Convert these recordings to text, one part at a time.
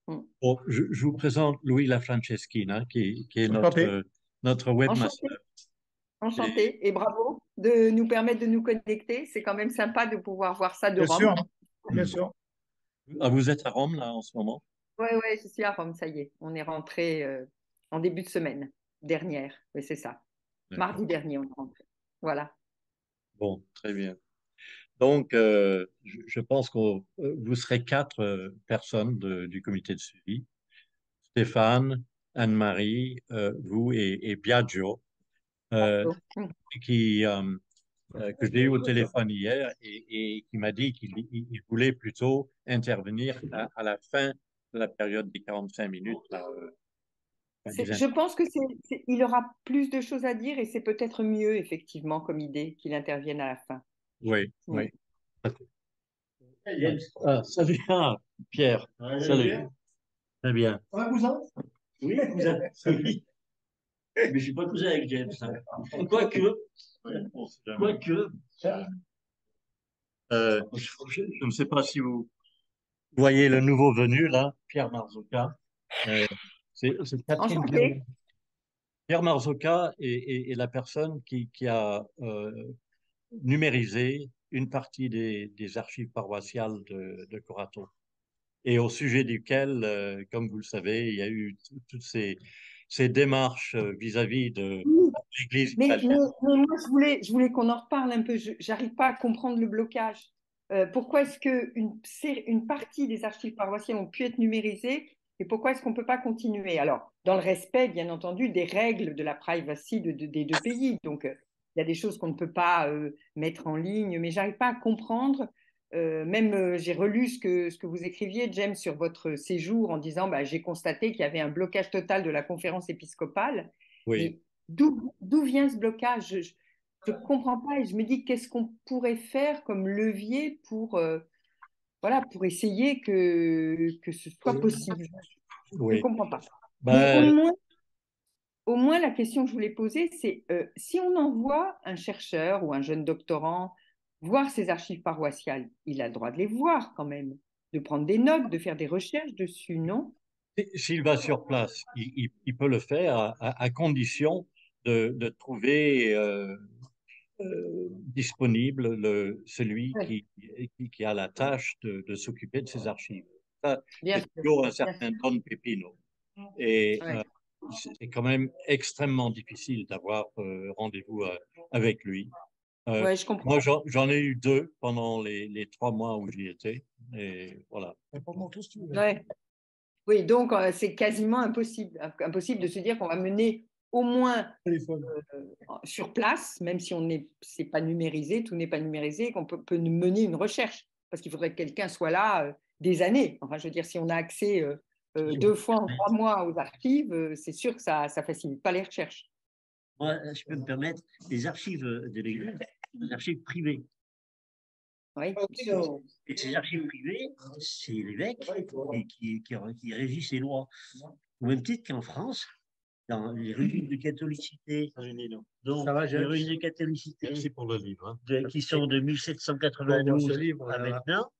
Mm. Bon, je vous présente Louis Lafranceschina, qui est Enchanté. notre Enchanté, webmaster. Et, enchanté et bravo de nous permettre de nous connecter. C'est quand même sympa de pouvoir voir ça de Bien sûr, Rome. hein, bien sûr. vous êtes à Rome, là, en ce moment? Oui, ouais, je suis à Rome, ça y est. On est rentré en début de semaine dernière. Oui, c'est ça. D'accord. Mardi dernier, on est rentré. Voilà. Bon, très bien. Donc, je pense que vous serez quatre personnes du comité de suivi. Stéphane, Anne-Marie, vous et Biagio, euh, Mm. que j'ai eu au téléphone hier et qui m'a dit qu'il voulait plutôt intervenir à la fin de la période des 45 minutes, là, des Je interventions. pense que il aura plus de choses à dire et c'est peut-être mieux, effectivement, comme idée, qu'il intervienne à la fin. Oui, Mm. oui. Ah, salut, ah, Pierre. Salut. Très bien. Un cousin? Oui, cousin. Oui. Mais je suis pas cousin avec James, hein. Quoique, quoique, je ne sais pas si vous voyez le nouveau venu, là, Pierre Marzocca. Euh, c'est Catherine Enchantée. Pierre. Pierre Marzocca est la personne qui a numérisé une partie des archives paroissiales de Coraton. Et au sujet duquel, comme vous le savez, il y a eu toutes ces démarches vis-à-vis de l'Église italienne. Mais moi, je voulais qu'on en reparle un peu. J'arrive pas à comprendre le blocage. Pourquoi est-ce une partie des archives paroissiales ont pu être numérisées et pourquoi est-ce qu'on ne peut pas continuer? Alors, dans le respect, bien entendu, des règles de la privacy des deux pays. Donc, il y a des choses qu'on ne peut pas mettre en ligne, mais j'arrive pas à comprendre. Même j'ai relu ce que vous écriviez, James, sur votre séjour en disant bah, j'ai constaté qu'il y avait un blocage total de la conférence épiscopale. Oui. Mais d'où vient ce blocage? Je comprends pas et je me dis qu'est-ce qu'on pourrait faire comme levier pour, voilà, pour essayer que ce soit possible. Je ne Oui. comprends pas. Mais Ben, au moins, la question que je voulais poser, c'est si on envoie un chercheur ou un jeune doctorant voir ces archives paroissiales, il a le droit de les voir quand même, de prendre des notes, de faire des recherches dessus, non? s'il va sur place, il peut le faire à condition de trouver disponible celui Oui, qui a la tâche de s'occuper de ses archives. Ça, bien c'est sûr, toujours un bien certain sûr. Don Pepino. Et Ouais. c'est quand même extrêmement difficile d'avoir rendez-vous avec lui. Euh, Ouais, je comprends. moi, j'en ai eu deux pendant les 3 mois où j'y étais. Et voilà. Ouais. Oui, donc c'est quasiment impossible, impossible de se dire qu'on va mener au moins sur place, même si on n'est c'est pas numérisé, tout n'est pas numérisé, qu'on peut mener une recherche, parce qu'il faudrait que quelqu'un soit là des années. Enfin, je veux dire, si on a accès 2 fois en 3 mois aux archives, c'est sûr que ça facilite pas les recherches. Moi, je peux me permettre, les archives de l'Église, des archives privées. Oui, Et ces archives privées, c'est l'évêque qui régit ces lois. Au même titre qu'en France, dans les registres de catholicité, donc Ça va, les James? registres de catholicité Merci pour le livre, hein. qui sont de 1792 à maintenant,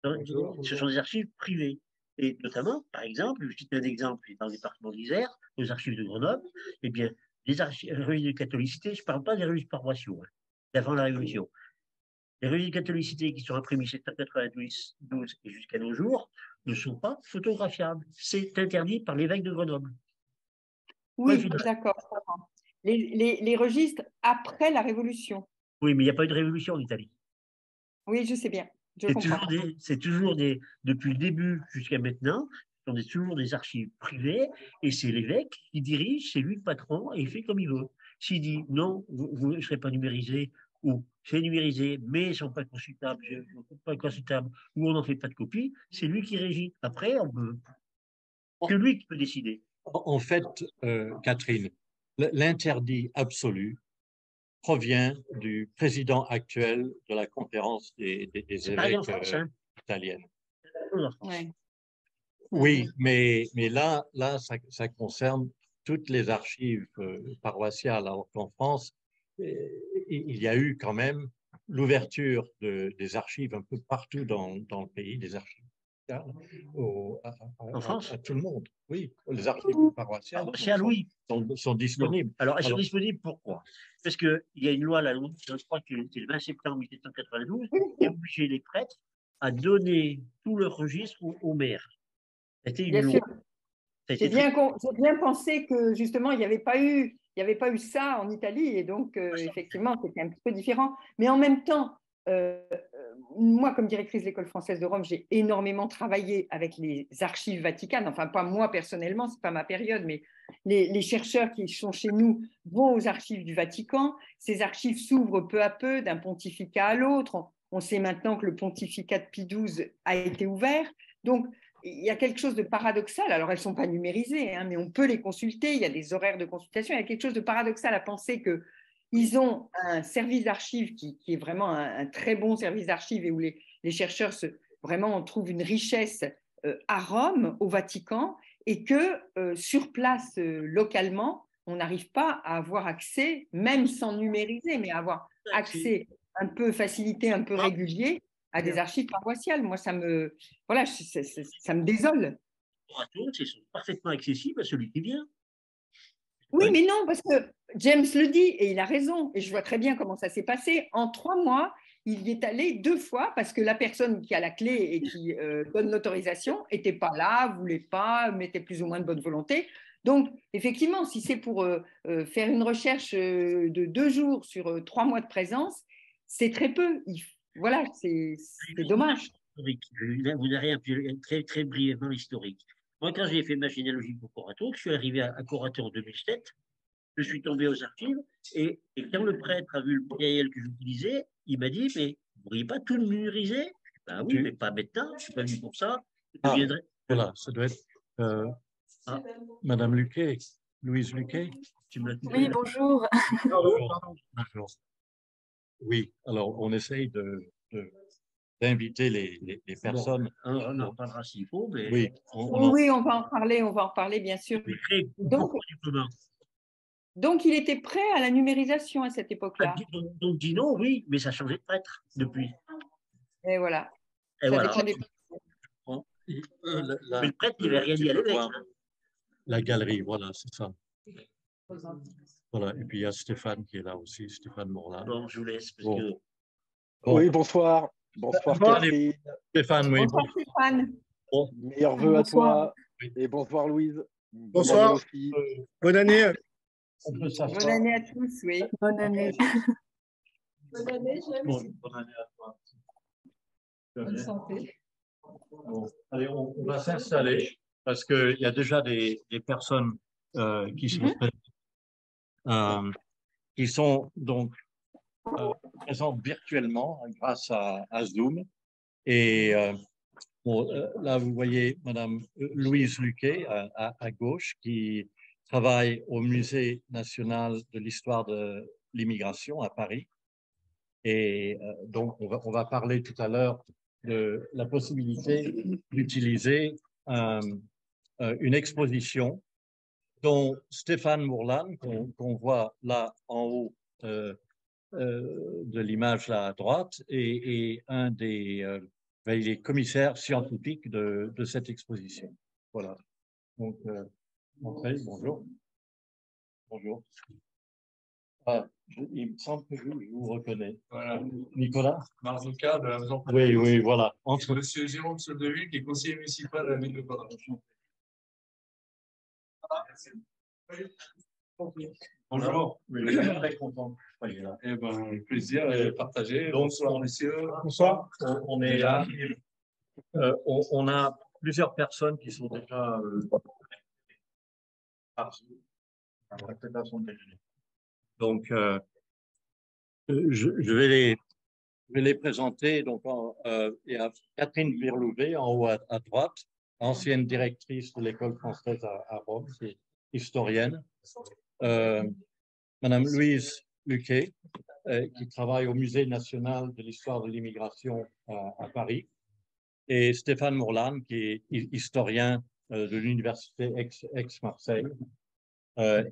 ce sont des archives privées. Et notamment, par exemple, je cite un exemple dans le département d'Isère, aux archives de Grenoble, eh bien, les archives, registres de catholicité, je ne parle pas des registres paroissiaux, hein, d'avant la Révolution. Les registres de catholicité qui sont imprimés 1792 et jusqu'à nos jours ne sont pas photographiables. C'est interdit par l'évêque de Grenoble. Point oui, final. d'accord. Les registres après la Révolution. Oui, mais il n'y a pas eu de révolution en Italie. Oui, je sais bien, je comprends. Depuis le début jusqu'à maintenant, ce sont toujours des archives privées et c'est l'évêque qui dirige, c'est lui le patron et il fait comme il veut. S'il dit non, vous ne serez pas numérisé ou c'est numérisé mais ils ne sont pas consultables, pas consultables ou on n'en fait pas de copie, c'est lui qui régit. Après, on peut, que lui qui peut décider. En fait, Catherine, l'interdit absolu provient du président actuel de la conférence des C'est pareil en évêques France, hein. italiennes. Ouais. Oui, mais là ça concerne toutes les archives paroissiales, alors qu'en France, il y a eu quand même l'ouverture des archives un peu partout dans le pays, des archives paroissiales En France? à tout le monde. Oui, les archives paroissiales Oui. sont disponibles. Alors, elles sont disponibles pourquoi? Parce qu'il y a une loi, la loi, je crois que c'est le 20 septembre 1792, qui obligeait les prêtres à donner tout leur registre au maire. C'était une Bien loi. sûr. J'ai bien pensé que justement, il n'y avait pas eu ça en Italie, et donc effectivement, c'était un petit peu différent. Mais en même temps, moi, comme directrice de l'École française de Rome, j'ai énormément travaillé avec les archives vaticanes. Enfin, pas moi personnellement, c'est pas ma période, mais les chercheurs qui sont chez nous vont aux archives du Vatican. Ces archives s'ouvrent peu à peu d'un pontificat à l'autre. On sait maintenant que le pontificat de Pie XII a été ouvert. Donc, il y a quelque chose de paradoxal. Alors, elles ne sont pas numérisées, hein, mais on peut les consulter. Il y a des horaires de consultation. Il y a quelque chose de paradoxal à penser qu'ils ont un service d'archives qui est vraiment un très bon service d'archives et où les chercheurs vraiment trouvent une richesse à Rome, au Vatican, et que sur place, localement, on n'arrive pas à avoir accès, même sans numériser, mais à avoir accès un peu facilité, un peu régulier à des archives paroissiales. Moi, ça me désole. Ils sont parfaitement accessibles à celui qui vient. Oui, mais non, parce que James le dit, et il a raison, et je vois très bien comment ça s'est passé. En 3 mois, il y est allé 2 fois parce que la personne qui a la clé et qui donne l'autorisation n'était pas là, voulait pas, mettait plus ou moins de bonne volonté. Donc, effectivement, si c'est pour faire une recherche de 2 jours sur 3 mois de présence, c'est très peu. Voilà, c'est dommage. Vous narrez très, très brièvement l'historique. Moi, quand j'ai fait ma généalogie pour Corato, je suis arrivé à Corato en 2007, je suis tombé aux archives, et quand le prêtre a vu le matériel que j'utilisais, il m'a dit, mais vous ne pourriez pas tout numériser? Ben oui, mais pas maintenant, je ne suis pas venu pour ça. Voilà, ça doit être Madame Luquet, Louise Luquet. Oui, bonjour. Bonjour. Oui, alors on essaye d'inviter les personnes. On en parlera s'il faut, mais... Oui, oui, on va en parler, bien sûr. Donc, il était prêt à la numérisation à cette époque-là. Donc, Dino, oui, mais ça a changé de prêtre depuis. Et voilà. Et ça voilà. dépend des... Mais le prêtre, il n'avait rien dit à l'évêque. La galerie, voilà, c'est ça. Voilà, et puis il y a Stéphane qui est là aussi, Stéphane Morlan. Bon, je vous laisse. Parce que... Oui, bonsoir. Bonsoir Catherine. Stéphane, oui. Bonsoir Stéphane. Bon. Meilleurs vœux à toi. Et bonsoir Louise. Bonsoir. Bonne année. Bonne année à tous, oui. Bonne année. Bonne année, James. Bonne année à toi. Bonne santé. Bon, allez, on va s'installer parce qu'il y a déjà des personnes qui sont qui sont donc présentes virtuellement grâce à Zoom. Et là, vous voyez Madame Louise Luquet à gauche qui travaille au Musée national de l'histoire de l'immigration à Paris. Et donc, on va parler tout à l'heure de la possibilité d'utiliser une exposition dont Stéphane Morlan, qu'on voit là en haut de l'image là à droite, est un des les commissaires scientifiques de cette exposition. Voilà. Donc, entrez, bonjour. Bonjour. Il me semble que je vous reconnais. Voilà. Nicolas Marzoka de la maison. Oui, oui, voilà. Monsieur Jérôme Soldeville, qui est conseiller municipal de la ville de Codrato. Bonjour. Oui, je suis très content. Eh ben, plaisir de partager. Donc, bonsoir, messieurs. Bonsoir. On est là. On a plusieurs personnes qui sont déjà donc, je vais les présenter. Donc, il y a Catherine Birlouvet en haut à droite, ancienne directrice de l'école française à Rome, c'est historienne. Madame Louise Luquet, qui travaille au Musée national de l'histoire de l'immigration à Paris. Et Stéphane Morlan, qui est historien de l'université Aix-Marseille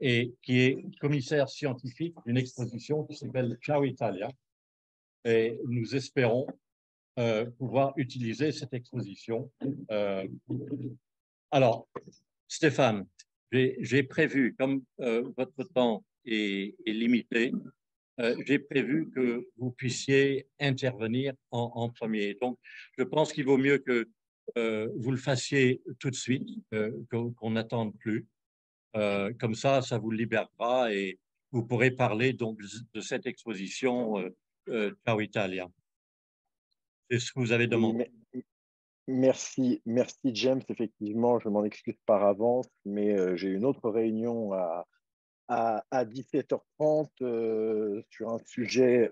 et qui est commissaire scientifique d'une exposition qui s'appelle Ciao Italia. Et nous espérons pouvoir utiliser cette exposition. Alors, Stéphane, j'ai prévu, comme votre temps est limité, j'ai prévu que vous puissiez intervenir en premier. Donc, je pense qu'il vaut mieux que vous le fassiez tout de suite, qu'on n'attende plus. Comme ça vous libérera et vous pourrez parler donc de cette exposition Ciao Italia. C'est ce que vous avez demandé. Merci, merci James. Effectivement, je m'en excuse par avance, mais j'ai une autre réunion à 17h30 sur un sujet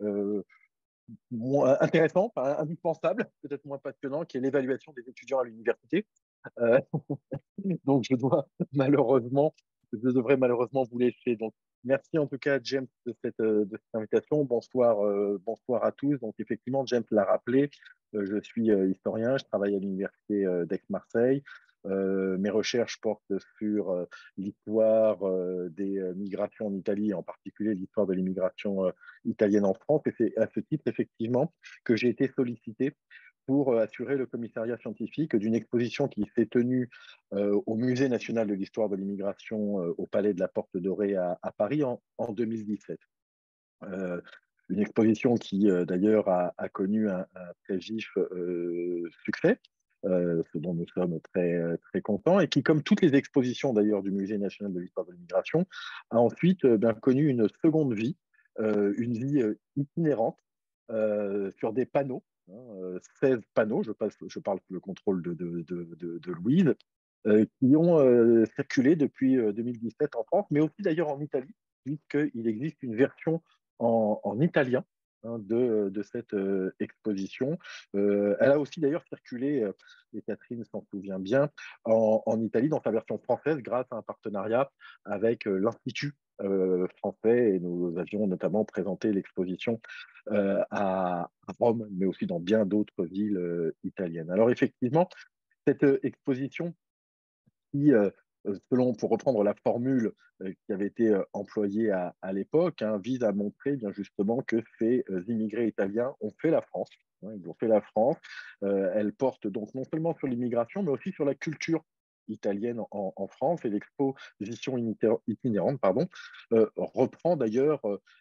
moins intéressant, enfin, indispensable, peut-être moins passionnant, qui est l'évaluation des étudiants à l'université. Euh, donc, je devrais malheureusement vous laisser. Donc, merci en tout cas, James, de cette invitation. Bonsoir, bonsoir à tous. Donc, effectivement, James l'a rappelé, je suis historien, je travaille à l'université d'Aix-Marseille. Mes recherches portent sur l'histoire des migrations en Italie, en particulier l'histoire de l'immigration italienne en France. Et c'est à ce titre, effectivement, que j'ai été sollicité pour assurer le commissariat scientifique d'une exposition qui s'est tenue au Musée national de l'histoire de l'immigration au Palais de la Porte Dorée à Paris en 2017. Une exposition qui d'ailleurs a connu un très vif succès, ce dont nous sommes très contents, et qui, comme toutes les expositions d'ailleurs du Musée national de l'histoire de l'immigration, a ensuite bien connu une seconde vie, une vie itinérante sur des panneaux, 16 panneaux, je parle sous le contrôle de Louise, qui ont circulé depuis 2017 en France, mais aussi d'ailleurs en Italie, puisqu'il existe une version en italien de cette exposition. Elle a aussi d'ailleurs circulé, et Catherine s'en souvient bien, en Italie dans sa version française grâce à un partenariat avec l'Institut français, et nous avions notamment présenté l'exposition à Rome, mais aussi dans bien d'autres villes italiennes. Alors effectivement, cette exposition qui, pour reprendre la formule qui avait été employée à l'époque, vise à montrer bien justement que ces immigrés italiens ont fait la France. Ils ont fait la France. Elle porte donc non seulement sur l'immigration, mais aussi sur la culture italienne en France. Et l'exposition itinérante reprend d'ailleurs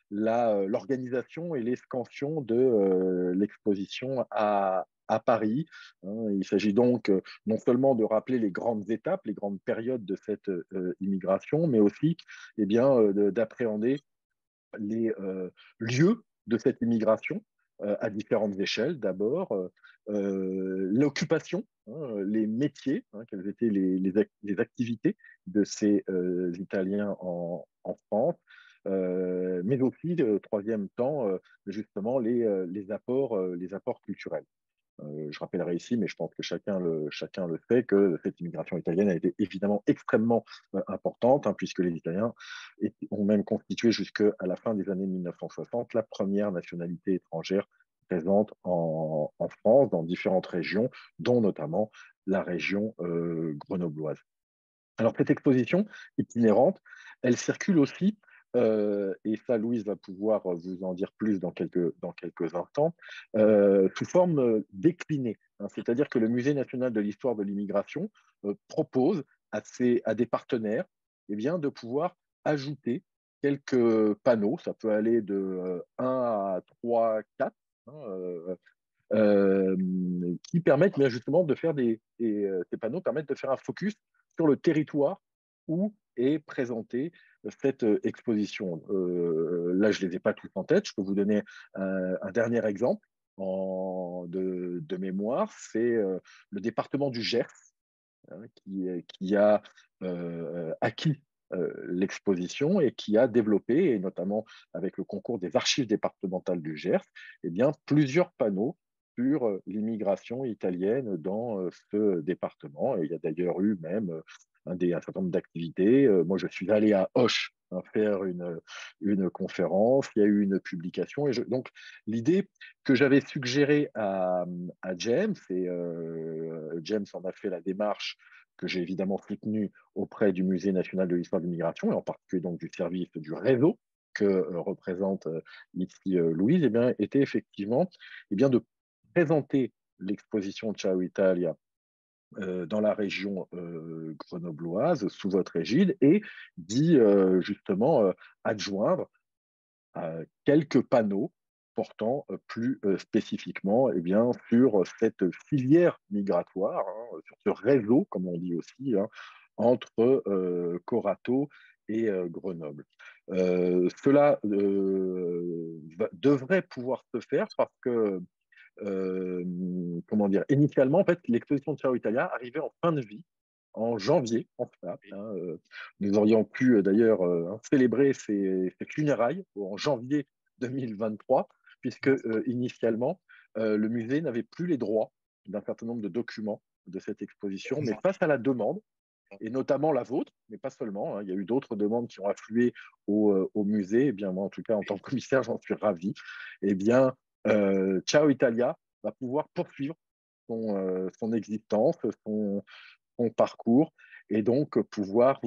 l'organisation et l'escansion de l'exposition à Paris. Il s'agit donc non seulement de rappeler les grandes étapes, les grandes périodes de cette immigration, mais aussi d'appréhender les lieux de cette immigration à différentes échelles. D'abord, l'occupation, les métiers, quelles étaient les activités de ces Italiens en France, mais aussi, troisième temps, justement, les apports culturels. Je rappellerai ici, mais je pense que chacun le sait, que cette immigration italienne a été évidemment extrêmement importante, puisque les Italiens ont même constitué jusqu'à la fin des années 1960 la première nationalité étrangère présente en France, dans différentes régions, dont notamment la région grenobloise. Alors, cette exposition itinérante, elle circule aussi, et ça, Louise va pouvoir vous en dire plus dans quelques instants, sous forme déclinée. C'est-à-dire que le Musée national de l'histoire de l'immigration propose à des partenaires de pouvoir ajouter quelques panneaux, ça peut aller de 1 à 3, 4, euh, qui permettent bien justement de faire ces panneaux permettent de faire un focus sur le territoire où est présentée cette exposition. Là, je ne les ai pas tous en tête. Je peux vous donner un dernier exemple de mémoire. C'est le département du Gers qui a acquis l'exposition et qui a développé, et notamment avec le concours des archives départementales du Gers, plusieurs panneaux sur l'immigration italienne dans ce département. Et il y a d'ailleurs eu même un certain nombre d'activités. Moi, je suis allé à Auch faire une conférence, il y a eu une publication. Donc, l'idée que j'avais suggérée à James, et James en a fait la démarche que j'ai évidemment soutenue auprès du Musée national de l'histoire de l'immigration, et en particulier donc du service du réseau que représente ici Louise, était effectivement de présenter l'exposition Ciao Italia dans la région grenobloise sous votre égide et d'y justement adjoindre quelques panneaux portant plus spécifiquement eh bien, sur cette filière migratoire, hein, sur ce réseau, comme on dit aussi, hein, entre Corato et Grenoble. Cela devrait pouvoir se faire parce que comment dire, initialement, en fait, l'exposition de Ciao Italia arrivait en fin de vie, en janvier, en fait. Hein, nous aurions pu d'ailleurs célébrer ses funérailles en janvier 2023, puisque initialement, le musée n'avait plus les droits d'un certain nombre de documents de cette exposition, mais face à la demande, et notamment la vôtre, mais pas seulement, hein, il y a eu d'autres demandes qui ont afflué au musée, et bien moi, en tout cas, en tant que commissaire, j'en suis ravi. Eh bien, Ciao Italia va pouvoir poursuivre son existence, son parcours, et donc pouvoir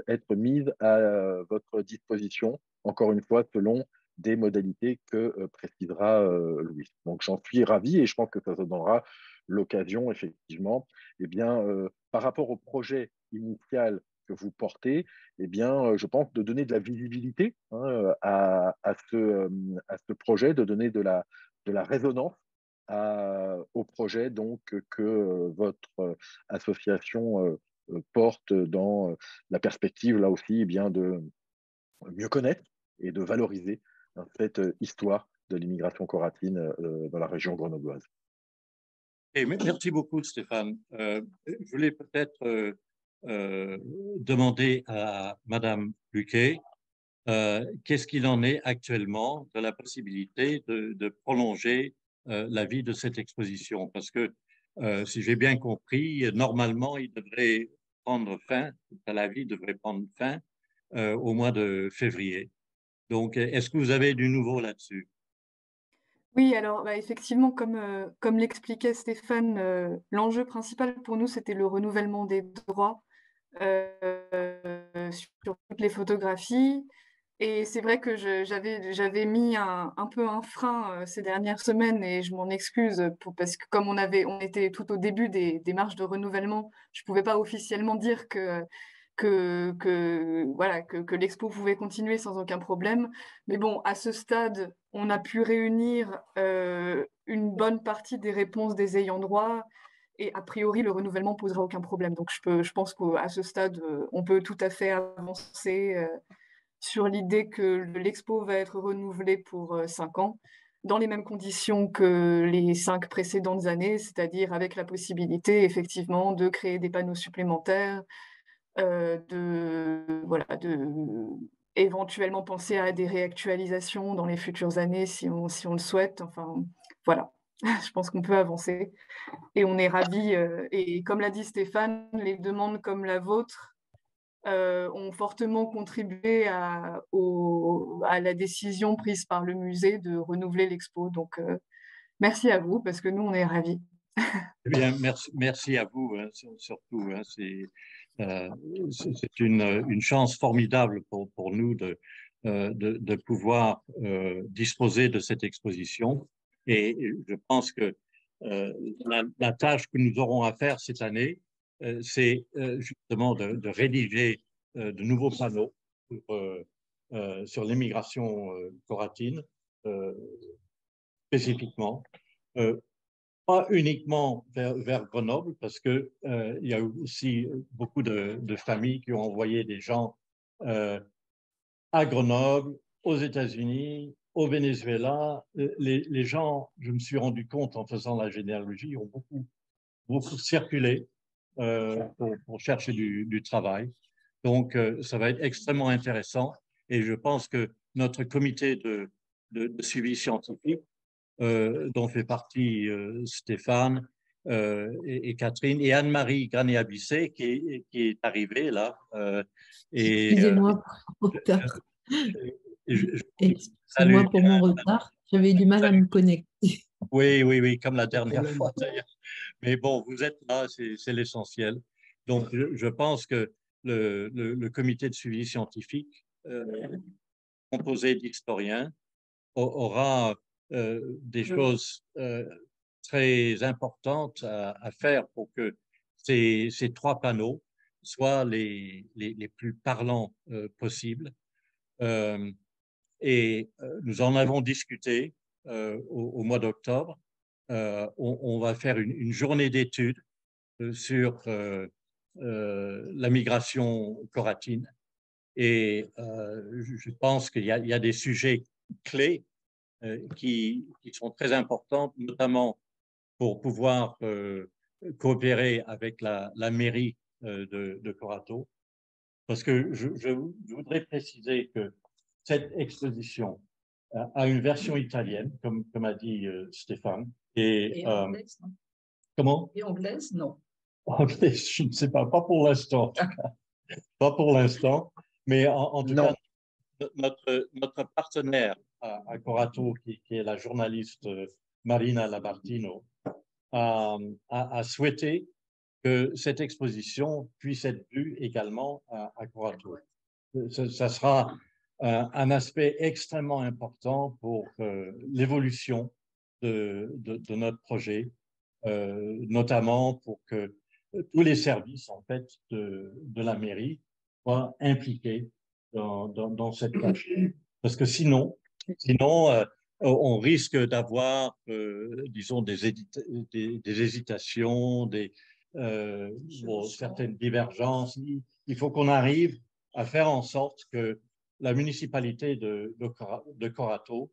être mise à votre disposition, encore une fois, selon des modalités que précisera Louis. Donc j'en suis ravi et je pense que ça se donnera l'occasion, effectivement, eh bien, par rapport au projet initial que vous portez, eh bien, je pense de donner de la visibilité hein, à ce projet, de donner de la résonance au projet donc, que votre association porte dans la perspective, là aussi, eh bien, de mieux connaître et de valoriser hein, cette histoire de l'immigration coratine dans la région grenobloise. Et merci beaucoup, Stéphane. Je voulais peut-être demander à Madame Luquet qu'est-ce qu'il en est actuellement de la possibilité de prolonger la vie de cette exposition. Parce que, si j'ai bien compris, normalement, il devrait prendre fin, la vie devrait prendre fin au mois de février. Donc, est-ce que vous avez du nouveau là-dessus? Oui, alors bah, effectivement, comme l'expliquait Stéphane, l'enjeu principal pour nous, c'était le renouvellement des droits sur toutes les photographies. Et c'est vrai que j'avais mis un peu un frein ces dernières semaines et je m'en excuse parce que comme on était tout au début des démarches de renouvellement, je ne pouvais pas officiellement dire voilà, que l'expo pouvait continuer sans aucun problème. Mais bon, à ce stade, on a pu réunir une bonne partie des réponses des ayants droit. Et a priori, le renouvellement posera aucun problème. Donc, je pense qu'à ce stade, on peut tout à fait avancer sur l'idée que l'expo va être renouvelée pour 5 ans, dans les mêmes conditions que les 5 précédentes années, c'est-à-dire avec la possibilité, effectivement, de créer des panneaux supplémentaires, de éventuellement penser à des réactualisations dans les futures années si on le souhaite. Enfin, voilà. Je pense qu'on peut avancer et on est ravis. Et comme l'a dit Stéphane, les demandes comme la vôtre ont fortement contribué à la décision prise par le musée de renouveler l'expo. Donc, merci à vous parce que nous, on est ravis. Eh bien, merci à vous, hein, surtout. Hein, c'est une chance formidable pour nous de pouvoir disposer de cette exposition. Et je pense que la tâche que nous aurons à faire cette année, c'est justement de rédiger de nouveaux panneaux sur l'immigration coratine, spécifiquement. Pas uniquement vers Grenoble, parce que il y a aussi beaucoup de familles qui ont envoyé des gens à Grenoble, aux États-Unis, au Venezuela. Les gens, je me suis rendu compte en faisant la généalogie, ont beaucoup circulé pour chercher du travail. Donc, ça va être extrêmement intéressant. Et je pense que notre comité de suivi scientifique dont fait partie Stéphane et Catherine, et Anne-Marie Granet-Abissé qui est arrivée là. Excusez-moi pour mon retard. Excusez-moi Salut. pour mon retard. J'avais du mal à me connecter. Oui, comme la dernière fois d'ailleurs. Mais bon, vous êtes là, c'est l'essentiel. Donc, je pense que le comité de suivi scientifique, composé d'historiens, aura des choses très importantes à faire pour que ces 3 panneaux soient les plus parlants possibles. Et nous en avons discuté au mois d'octobre. On va faire une journée d'études sur la migration coratine. Et je pense qu'il y a des sujets clés qui sont très importants, notamment pour pouvoir coopérer avec la mairie de Corato. Parce que je voudrais préciser que cette exposition a une version italienne, comme a dit Stéphane. Et anglaise, non? Comment? Et anglaise, non. Anglaise, je ne sais pas pour l'instant. Pas pour l'instant. Mais en tout cas, notre partenaire à Corato, qui est la journaliste Marina Labartino, a souhaité que cette exposition puisse être vue également à Corato. Ça sera un aspect extrêmement important pour l'évolution de notre projet, notamment pour que tous les services en fait de la mairie soient impliqués dans cette tâche. Parce que sinon on risque d'avoir, disons, des hésitations, certaines divergences. Il faut qu'on arrive à faire en sorte que la municipalité de Corato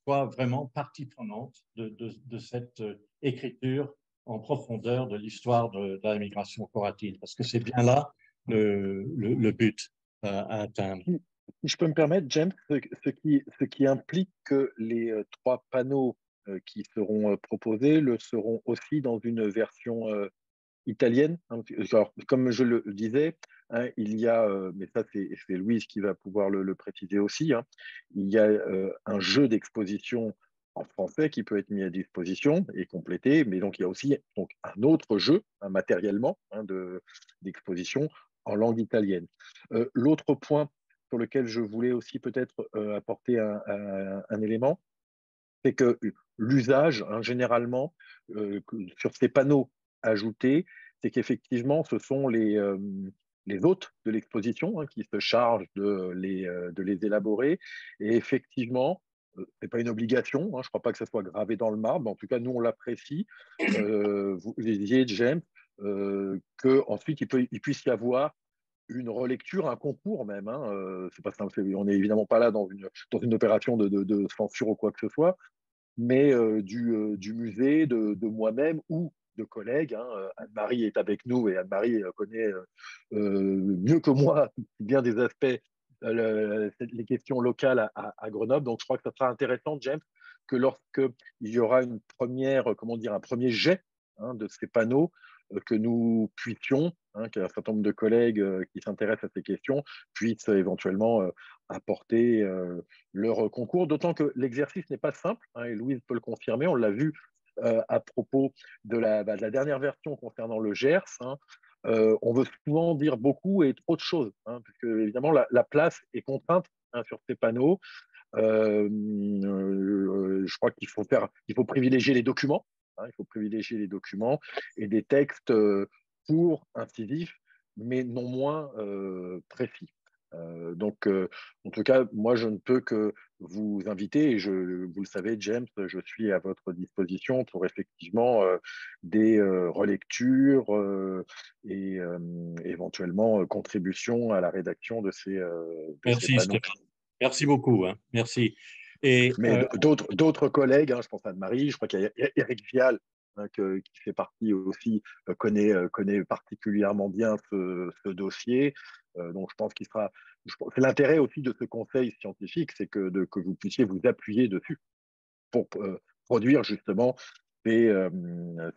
soit vraiment partie prenante de cette écriture en profondeur de l'histoire de la migration coratine, parce que c'est bien là le but à atteindre. Si je peux me permettre, James, ce qui implique que les 3 panneaux qui seront proposés le seront aussi dans une version italienne. Genre, comme je le disais, hein, il y a, mais ça c'est Louise qui va pouvoir le préciser aussi, hein, il y a un jeu d'exposition en français qui peut être mis à disposition et complété, mais donc il y a aussi donc, un autre jeu, hein, matériellement, hein, d'exposition en langue italienne. L'autre point sur lequel je voulais aussi peut-être apporter un élément, c'est que l'usage, hein, généralement, sur ces panneaux ajoutés, c'est qu'effectivement, ce sont les hôtes de l'exposition, hein, qui se chargent de les élaborer. Et effectivement, ce n'est pas une obligation, hein, je ne crois pas que ça soit gravé dans le marbre, mais en tout cas, nous, on l'apprécie. Vous disiez, James, qu'ensuite, il puisse y avoir une relecture, un concours même. Hein, c'est pas simple, on n'est évidemment pas là dans une opération de censure ou quoi que ce soit, mais du musée, de moi-même ou de collègues. Hein. Anne-Marie est avec nous et Anne-Marie connaît mieux que moi bien des aspects, les questions locales à Grenoble. Donc je crois que ça sera intéressant, James, que lorsqu'il y aura une première, comment dire, un premier jet, hein, de ces panneaux, que nous puissions, hein, qu'un certain nombre de collègues qui s'intéressent à ces questions puissent éventuellement apporter leur concours, d'autant que l'exercice n'est pas simple, hein, et Louise peut le confirmer, on l'a vu à propos de la dernière version concernant le Gers. Hein, on veut souvent dire beaucoup et trop de choses, hein, parce que évidemment la place est contrainte, hein, sur ces panneaux. Je crois qu'il faut privilégier les documents. Hein, il faut privilégier les documents et des textes courts, incisifs, mais non moins précis. Donc, en tout cas, moi, je ne peux que vous inviter, et vous le savez, James, je suis à votre disposition pour effectivement des relectures et éventuellement contribution à la rédaction de ces Merci, panneaux. Stéphane. Merci beaucoup. Hein. Merci. Et, mais d'autres collègues, hein, je pense à Anne-Marie, je crois qu'il y a Eric Vial, hein, qui fait partie aussi, connaît particulièrement bien ce dossier. Donc je pense qu'il sera. C'est l'intérêt aussi de ce conseil scientifique, c'est que vous puissiez vous appuyer dessus pour produire justement ces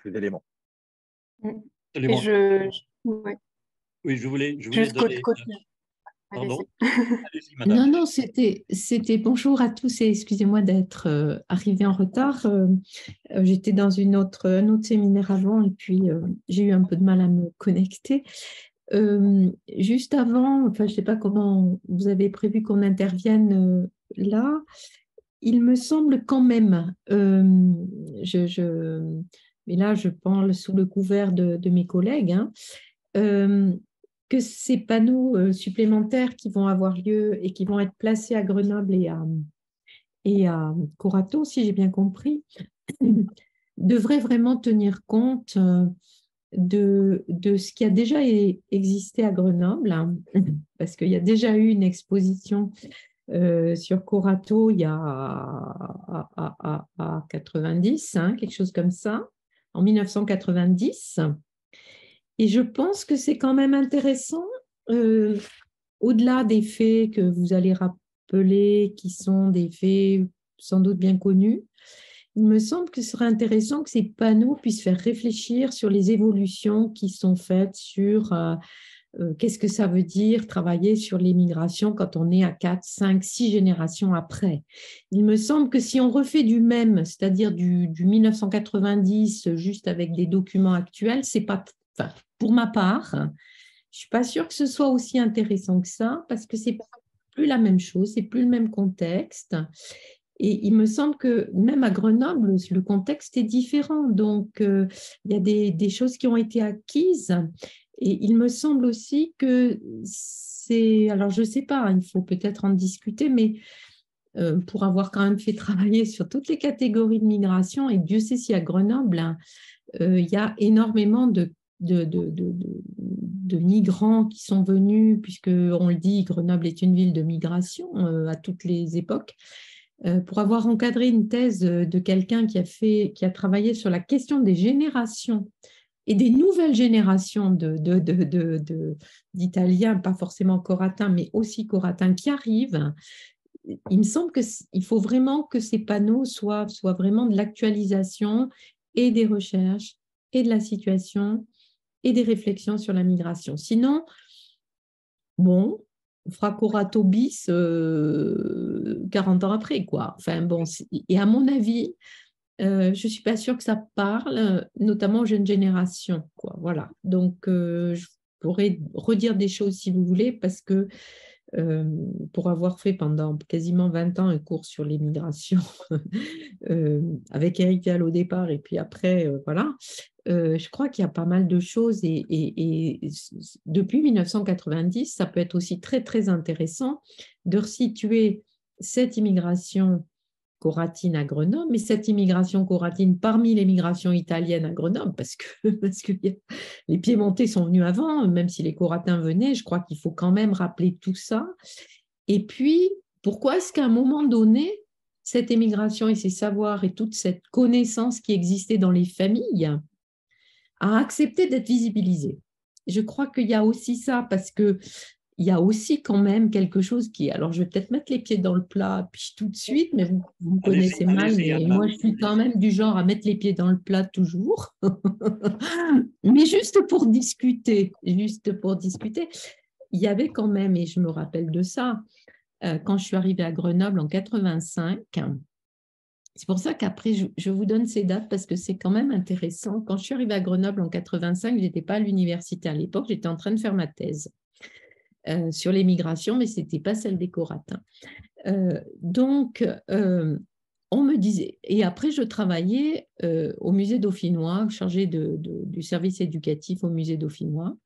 éléments. Et ouais. Oui, je voulais juste donner. Pardon. Allez-y, madame. Non, c'était bonjour à tous et excusez-moi d'être arrivée en retard. J'étais dans un autre séminaire avant et puis j'ai eu un peu de mal à me connecter. Juste avant, enfin, je ne sais pas comment vous avez prévu qu'on intervienne là. il me semble quand même, mais là je parle sous le couvert de mes collègues, hein, que ces panneaux supplémentaires qui vont avoir lieu et qui vont être placés à Grenoble et à Corato, si j'ai bien compris, devraient vraiment tenir compte de ce qui a déjà existé à Grenoble, hein, parce qu'il y a déjà eu une exposition sur Corato il y a à 90, hein, quelque chose comme ça, en 1990. Et je pense que c'est quand même intéressant, au-delà des faits que vous allez rappeler, qui sont des faits sans doute bien connus, il me semble que ce serait intéressant que ces panneaux puissent faire réfléchir sur les évolutions qui sont faites sur qu'est-ce que ça veut dire travailler sur l'immigration quand on est à 4, 5, 6 générations après. Il me semble que si on refait du même, c'est-à-dire du 1990, juste avec des documents actuels, c'est pas, enfin, pour ma part, je ne suis pas sûre que ce soit aussi intéressant que ça, parce que c'est plus la même chose, c'est plus le même contexte. Et il me semble que même à Grenoble, le contexte est différent. Donc, il y a des choses qui ont été acquises. Et il me semble aussi que c'est... Alors, je ne sais pas, il faut peut-être en discuter, mais pour avoir quand même fait travailler sur toutes les catégories de migration, et Dieu sait si à Grenoble, hein, il y a énormément de migrants qui sont venus, puisqu'on le dit, Grenoble est une ville de migration à toutes les époques. Pour avoir encadré une thèse de quelqu'un qui a travaillé sur la question des générations et des nouvelles générations d'Italiens, pas forcément coratins, mais aussi coratins qui arrivent, il me semble qu'il faut vraiment que ces panneaux soient vraiment de l'actualisation et des recherches et de la situation et des réflexions sur la migration. Sinon, bon, on fera Corato bis 40 ans après, quoi. Enfin, bon, et à mon avis, je ne suis pas sûre que ça parle, notamment aux jeunes générations, quoi. Voilà. Donc, je pourrais redire des choses si vous voulez, parce que pour avoir fait pendant quasiment 20 ans un cours sur l'immigration avec Éric Vial au départ et puis après, voilà, je crois qu'il y a pas mal de choses et depuis 1990, ça peut être aussi très, très intéressant de resituer cette immigration coratine à Grenoble, mais cette immigration coratine parmi les migrations italiennes à Grenoble, parce que les Piémontais sont venus avant, même si les Coratins venaient, je crois qu'il faut quand même rappeler tout ça. Et puis, pourquoi est-ce qu'à un moment donné, cette immigration et ces savoirs et toute cette connaissance qui existait dans les familles a accepté d'être visibilisée? Je crois qu'il y a aussi ça, parce que il y a aussi quand même quelque chose qui... Alors, je vais peut-être mettre les pieds dans le plat puis tout de suite, mais vous me connaissez mal, mais moi, je suis quand même du genre à mettre les pieds dans le plat toujours. Mais juste pour discuter, il y avait quand même, et je me rappelle de ça, quand je suis arrivée à Grenoble en 85, c'est pour ça qu'après, je vous donne ces dates parce que c'est quand même intéressant. Quand je suis arrivée à Grenoble en 85, je n'étais pas à l'université à l'époque, j'étais en train de faire ma thèse. Sur les migrations, mais ce n'était pas celle des Coratins. Donc, on me disait, et après je travaillais au musée dauphinois, chargée du service éducatif au musée dauphinois,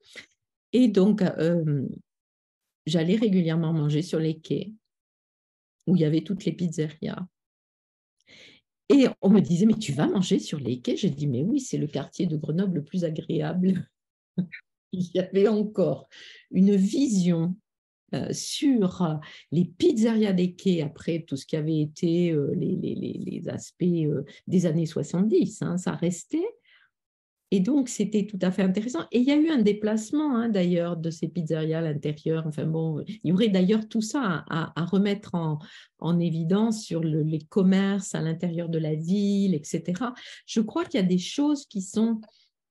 et donc j'allais régulièrement manger sur les quais, où il y avait toutes les pizzerias. Et on me disait, mais tu vas manger sur les quais? J'ai dit, mais oui, c'est le quartier de Grenoble le plus agréable. Il y avait encore une vision sur les pizzerias des quais après tout ce qui avait été les aspects des années 70, hein, ça restait. Et donc, c'était tout à fait intéressant. Et il y a eu un déplacement, hein, d'ailleurs, de ces pizzerias à l'intérieur. Enfin bon, il y aurait d'ailleurs tout ça à remettre en évidence sur les commerces à l'intérieur de la ville, etc. Je crois qu'il y a des choses qui sont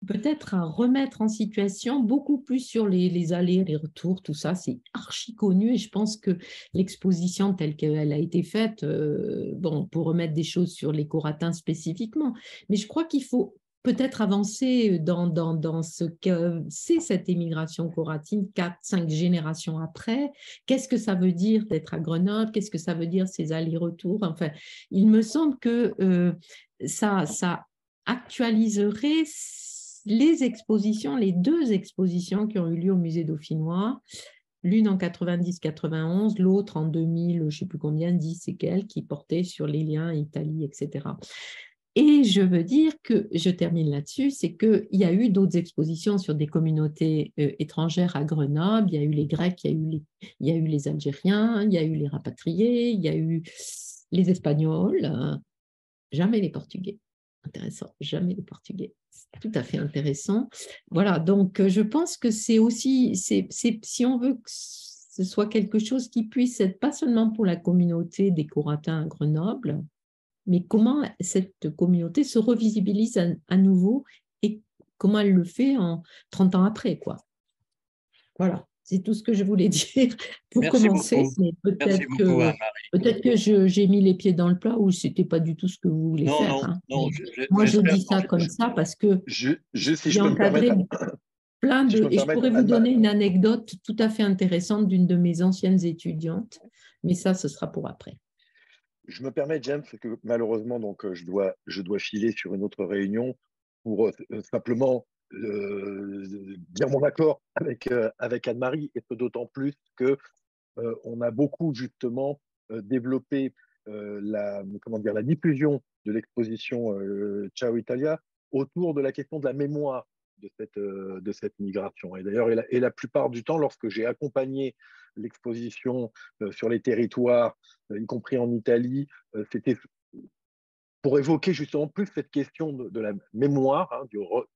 peut-être à remettre en situation, beaucoup plus sur les allers, les retours, tout ça, c'est archi connu et je pense que l'exposition telle qu'elle a été faite, bon, pour remettre des choses sur les Coratins spécifiquement, mais je crois qu'il faut peut-être avancer dans ce que c'est cette émigration coratine 4-5 générations après. Qu'est-ce que ça veut dire d'être à Grenoble? Qu'est-ce que ça veut dire ces allers-retours? Enfin, il me semble que ça actualiserait les expositions, les 2 expositions qui ont eu lieu au musée dauphinois, l'une en 90-91, l'autre en 2000, je ne sais plus combien, 10 et quelques, qui portait sur les liens Italie, etc. Et je veux dire que, je termine là-dessus, c'est qu'il y a eu d'autres expositions sur des communautés étrangères à Grenoble. Il y a eu les Grecs, il y a eu les Algériens, il y a eu les rapatriés, il y a eu les Espagnols, jamais les Portugais. Intéressant, jamais les Portugais. C'est tout à fait intéressant. Voilà, donc je pense que c'est aussi, si on veut que ce soit quelque chose qui puisse être pas seulement pour la communauté des Coratins à Grenoble, mais comment cette communauté se revisibilise à nouveau et comment elle le fait en 30 ans après, quoi. Voilà, c'est tout ce que je voulais dire pour Merci commencer. beaucoup. Mais Merci beaucoup, Anne-Marie. peut-être que j'ai mis les pieds dans le plat ou ce n'était pas du tout ce que vous voulez Non, faire. non, Hein. non. Moi, je J'espère dis ça comme ça parce que Si je j'ai peux me encadré permettre, plein si je de... peux me Et je permettre, pourrais vous donner une anecdote tout à fait intéressante d'une de mes anciennes étudiantes, mais ça, ce sera pour après. je me permets, James, que malheureusement, donc, je dois filer sur une autre réunion pour simplement dire mon accord avec Anne-Marie, et ce d'autant plus que on a beaucoup justement développé comment dire, la diffusion de l'exposition Ciao Italia autour de la question de la mémoire de cette migration. Et d'ailleurs, et la plupart du temps, lorsque j'ai accompagné l'exposition sur les territoires, y compris en Italie, c'était pour évoquer justement plus cette question de la mémoire, hein,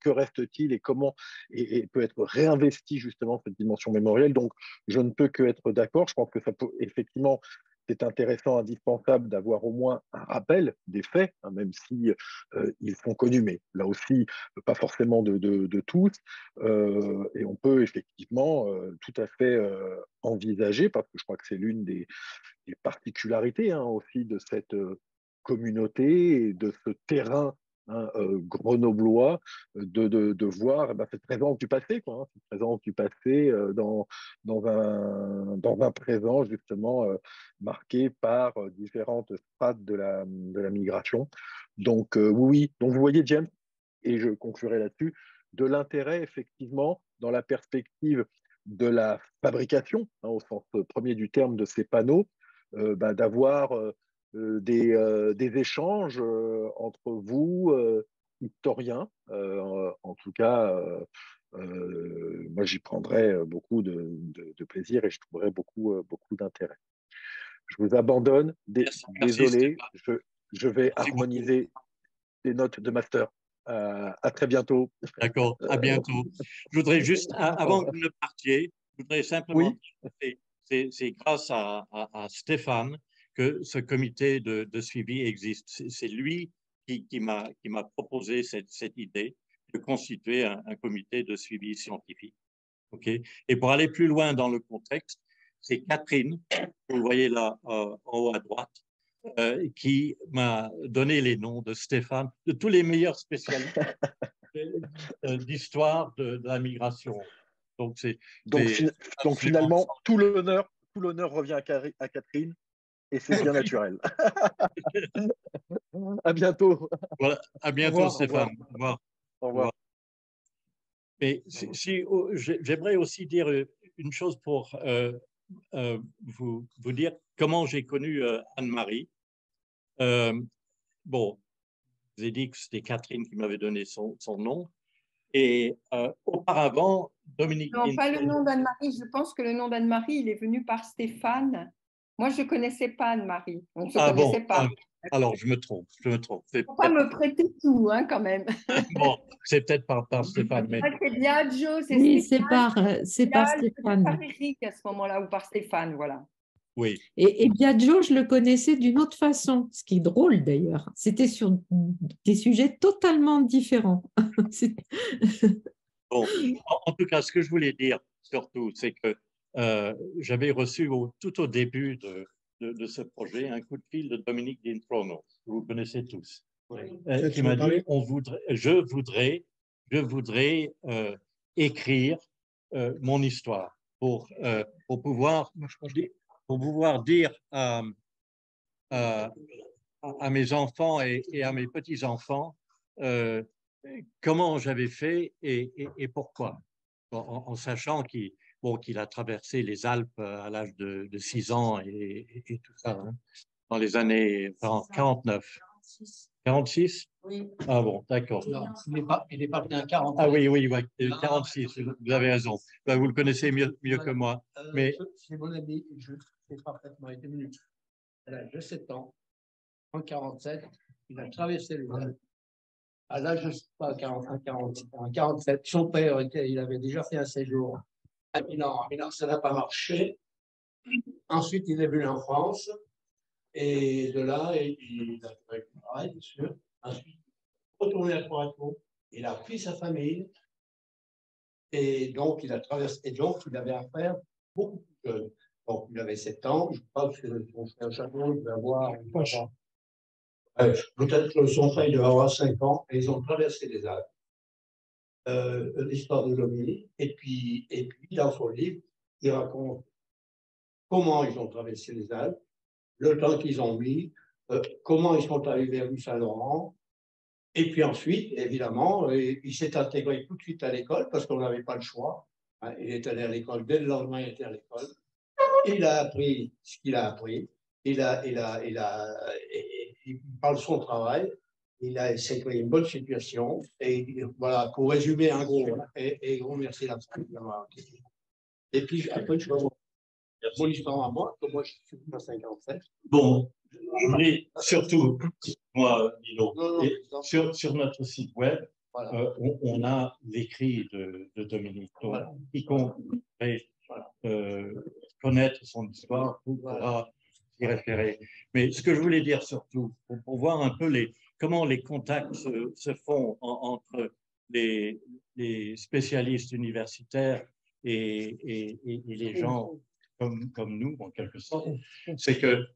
que reste-t-il et comment et peut être réinvesti justement cette dimension mémorielle. Donc, je ne peux que être d'accord. Je pense que ça peut effectivement, c'est intéressant, indispensable d'avoir au moins un rappel des faits, hein, même si ils sont connus, mais là aussi, pas forcément de tous. Et on peut effectivement tout à fait envisager, parce que je crois que c'est l'une des particularités, hein, aussi de cette communauté et de ce terrain, hein, grenoblois, de voir cette présence du passé, quoi, hein, cette présence du passé dans un présent justement marqué par différentes strates de la migration. Donc oui, donc vous voyez, James, et je conclurai là-dessus, de l'intérêt effectivement dans la perspective de la fabrication, hein, au sens premier du terme, de ces panneaux, d'avoir des échanges entre vous, historiens. En tout cas, moi, j'y prendrais beaucoup de plaisir et je trouverais beaucoup d'intérêt. Je vous abandonne. Merci, Désolé, Stéphane. je vais Merci beaucoup. harmoniser les notes de master. À très bientôt. D'accord, à bientôt. Je voudrais juste, avant que vous ne partiez, je voudrais simplement dire que c'est grâce à Stéphane que ce comité de suivi existe. C'est lui qui m'a proposé cette idée de constituer un comité de suivi scientifique. Okay. Et pour aller plus loin dans le contexte, c'est Catherine, que vous voyez là en haut à droite, qui m'a donné les noms de Stéphane, de tous les meilleurs spécialistes d'histoire de la migration. Donc, donc finalement, tout l'honneur revient à Catherine et c'est bien naturel. À bientôt. Voilà, à bientôt, Stéphane. Au revoir. Au revoir. Mais j'aimerais aussi dire une chose pour vous dire comment j'ai connu Anne-Marie. Bon, je vous ai dit que c'était Catherine qui m'avait donné son nom. Et auparavant, Dominique... Non, pas le nom d'Anne-Marie. Je pense que le nom d'Anne-Marie, il est venu par Stéphane. Moi, je ne connaissais pas Anne-Marie. On ne se connaissait pas. Alors, je me trompe. Il ne faut pas me prêter tout, hein, quand même. Bon, c'est peut-être par Stéphane. Mais... C'est Biagio, c'est oui, Stéphane. c'est par Stéphane. Par Eric à ce moment-là, ou par Stéphane, voilà. Oui. Et Biagio, je le connaissais d'une autre façon, ce qui est drôle d'ailleurs. C'était sur des sujets totalement différents. Bon, en tout cas, ce que je voulais dire surtout, c'est que j'avais reçu tout au début de ce projet un coup de fil de Dominique D'Introno, que vous connaissez tous. qui m'a dit je voudrais écrire mon histoire pour pouvoir dire à mes enfants et à mes petits-enfants comment j'avais fait et pourquoi, en sachant qu'il a traversé les Alpes à l'âge de 6 ans et tout ça, hein, dans les années 49. 46? Oui. Ah bon, d'accord. Non, il n'est pas bien 40. Ah oui, 46, vous avez raison. Ben, vous le connaissez mieux que moi. Mais... C'est mon ami, je sais parfaitement, il était venu à l'âge de 7 ans, en 47, il a traversé le Alpes. À l'âge, je ne sais pas, 47, son père, il avait déjà fait un séjour à Milan. Ça n'a pas marché. Ensuite, il est venu en France. Et de là, il a fait le travail, bien sûr. Ensuite, retourné à Toronto. Il a pris sa famille. Et donc, il a traversé. Et donc, il avait affaire beaucoup plus jeune. Donc, il avait 7 ans. Je crois que son frère Château, il devait avoir. Peut-être que son frère, il devait avoir 5 ans. Et ils ont traversé les Alpes. L'histoire de Dominique. Et puis, dans son livre, il raconte comment ils ont traversé les Alpes, le temps qu'ils ont mis, comment ils sont arrivés à Saint-Laurent. Et puis ensuite, évidemment, il s'est intégré tout de suite à l'école parce qu'on n'avait pas le choix. Hein, il est allé à l'école, dès le lendemain, il était à l'école. Il a appris ce qu'il a appris. Il parle de son travail. C'est une bonne situation. Et voilà, pour résumer un gros, et gros merci la d'avoir. Et puis après, je vais voir mon histoire à moi, comme moi je suis en 57. Bon, je voulais surtout, moi, Nino, sur notre site web, voilà. On a l'écrit de Dominique. Donc, voilà. Quiconque voudrait connaître son histoire pourra s'y référer. Mais ce que je voulais dire surtout, pour voir un peu comment les contacts se font entre les spécialistes universitaires et les gens comme nous, en quelque sorte, c'est que...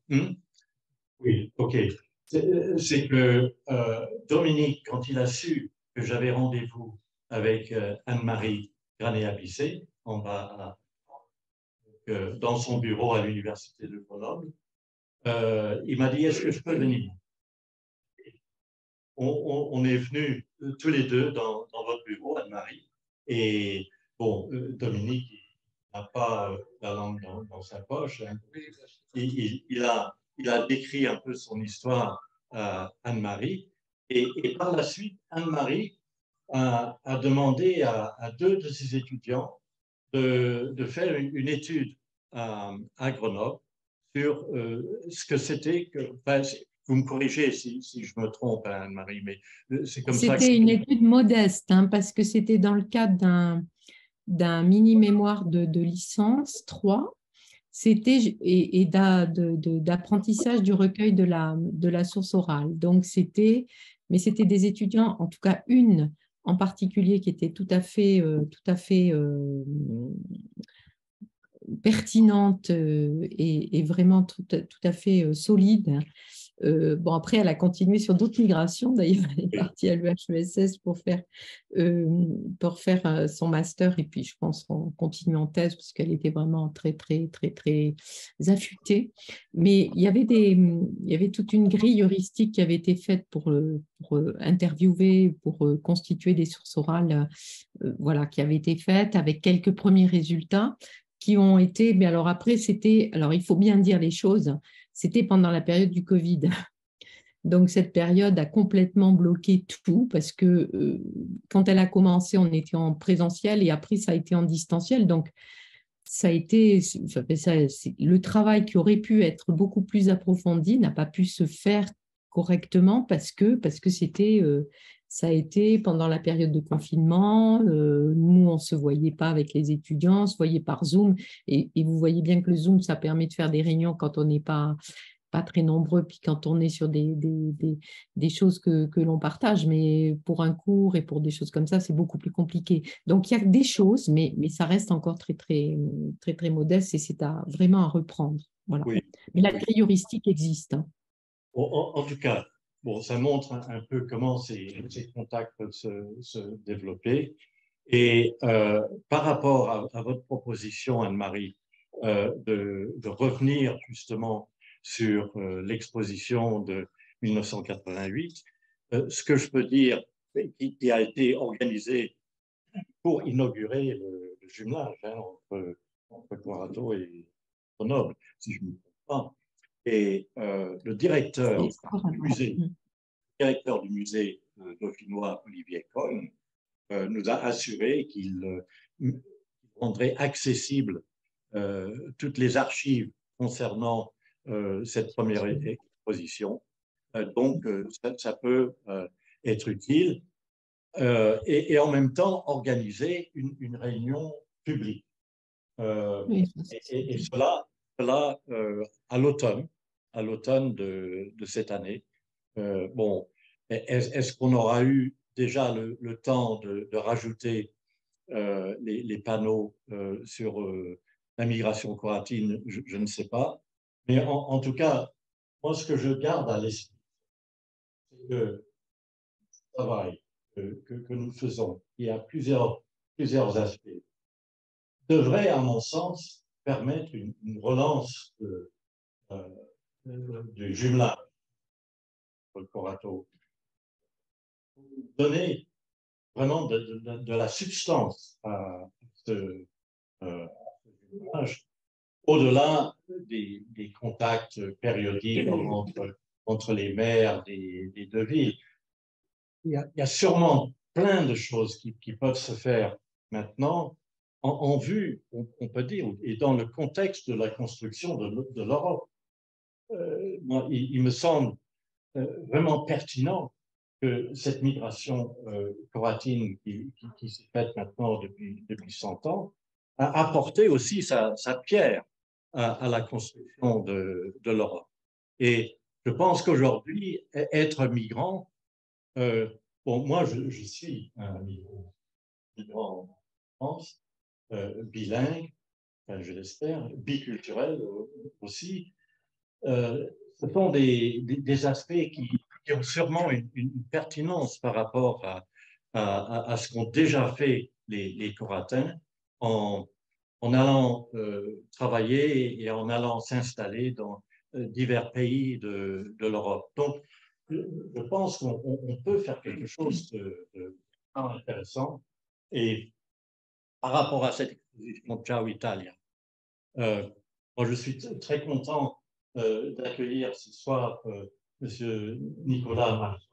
oui, ok. C'est que Dominique, quand il a su que j'avais rendez-vous avec Anne-Marie Granet-Abissé, en bas, dans son bureau à l'université de Grenoble, il m'a dit, est-ce que je peux venir? On est venus tous les deux dans votre bureau, Anne-Marie, et bon, Dominique n'a pas la langue dans sa poche. Hein. Il a décrit un peu son histoire à Anne-Marie, et par la suite, Anne-Marie a demandé à 2 de ses étudiants de faire une étude à Grenoble sur ce que c'était que... Enfin, vous me corrigez si je me trompe, Anne-Marie, mais c'est comme ça que... C'était une étude modeste, hein, parce que c'était dans le cadre d'un mini-mémoire de licence 3, c'était et d'apprentissage du recueil de la source orale. Donc, c'était des étudiants, en tout cas une en particulier, qui était tout à fait pertinente et vraiment tout à fait solide. Bon, après, elle a continué sur d'autres migrations. D'ailleurs, elle est partie à l'UHESS pour faire son master et puis, je pense, continuer en thèse parce qu'elle était vraiment très, très, très, très affûtée. Mais il y avait toute une grille heuristique qui avait été faite pour interviewer, pour constituer des sources orales, voilà, qui avait été faite avec quelques premiers résultats qui ont été, mais alors après, alors il faut bien dire les choses, c'était pendant la période du Covid. Donc, cette période a complètement bloqué tout parce que quand elle a commencé, on était en présentiel et après, ça a été en distanciel. Donc, ça a été, le travail qui aurait pu être beaucoup plus approfondi n'a pas pu se faire correctement parce que c'était... ça a été pendant la période de confinement. Nous, on ne se voyait pas avec les étudiants, on se voyait par Zoom. Et vous voyez bien que le Zoom, ça permet de faire des réunions quand on n'est pas très nombreux, puis quand on est sur des choses que l'on partage. Mais pour un cours et pour des choses comme ça, c'est beaucoup plus compliqué. Donc, il y a des choses, mais ça reste encore très, très, très, très modeste et c'est vraiment à reprendre. Voilà. Oui. Mais la grille heuristique existe. Hein. En tout cas, bon, ça montre un peu comment ces contacts peuvent se développer. Et par rapport à votre proposition, Anne-Marie, de revenir justement sur l'exposition de 1988, ce que je peux dire, qui a été organisé pour inaugurer le jumelage entre Corato et Grenoble, si je ne me trompe pas. Et le directeur du musée dauphinois, Olivier Cohn, nous a assuré qu'il rendrait accessible toutes les archives concernant cette première exposition. Donc, ça peut être utile. Et en même temps, organiser une réunion publique. Et cela à l'automne de cette année. Bon, est-ce qu'on aura eu déjà le temps de rajouter les panneaux sur la migration coratine? Je ne sais pas. Mais en tout cas, moi, ce que je garde à l'esprit, c'est que le travail que nous faisons, il y a plusieurs aspects, devrait, à mon sens, permettre une relance du jumelage le Corato, donner vraiment de la substance à ce jumelage, au-delà des contacts périodiques entre les maires des deux villes. Il y a sûrement plein de choses qui peuvent se faire maintenant en vue, on peut dire, et dans le contexte de la construction de l'Europe. Moi, il me semble vraiment pertinent que cette migration coratine qui s'est faite maintenant depuis 100 ans a apporté aussi sa pierre à la construction de l'Europe. Et je pense qu'aujourd'hui, être migrant, bon, moi, je suis un migrant en France, bilingue, enfin, je l'espère, biculturel aussi. Ce sont des aspects qui ont sûrement une pertinence par rapport à ce qu'ont déjà fait les Coratins en allant travailler et en allant s'installer dans divers pays de l'Europe. Donc, je pense qu'on peut faire quelque chose de intéressant. Et par rapport à cette exposition Ciao Italia, moi je suis très content d'accueillir ce soir M. Nicolas Marceau,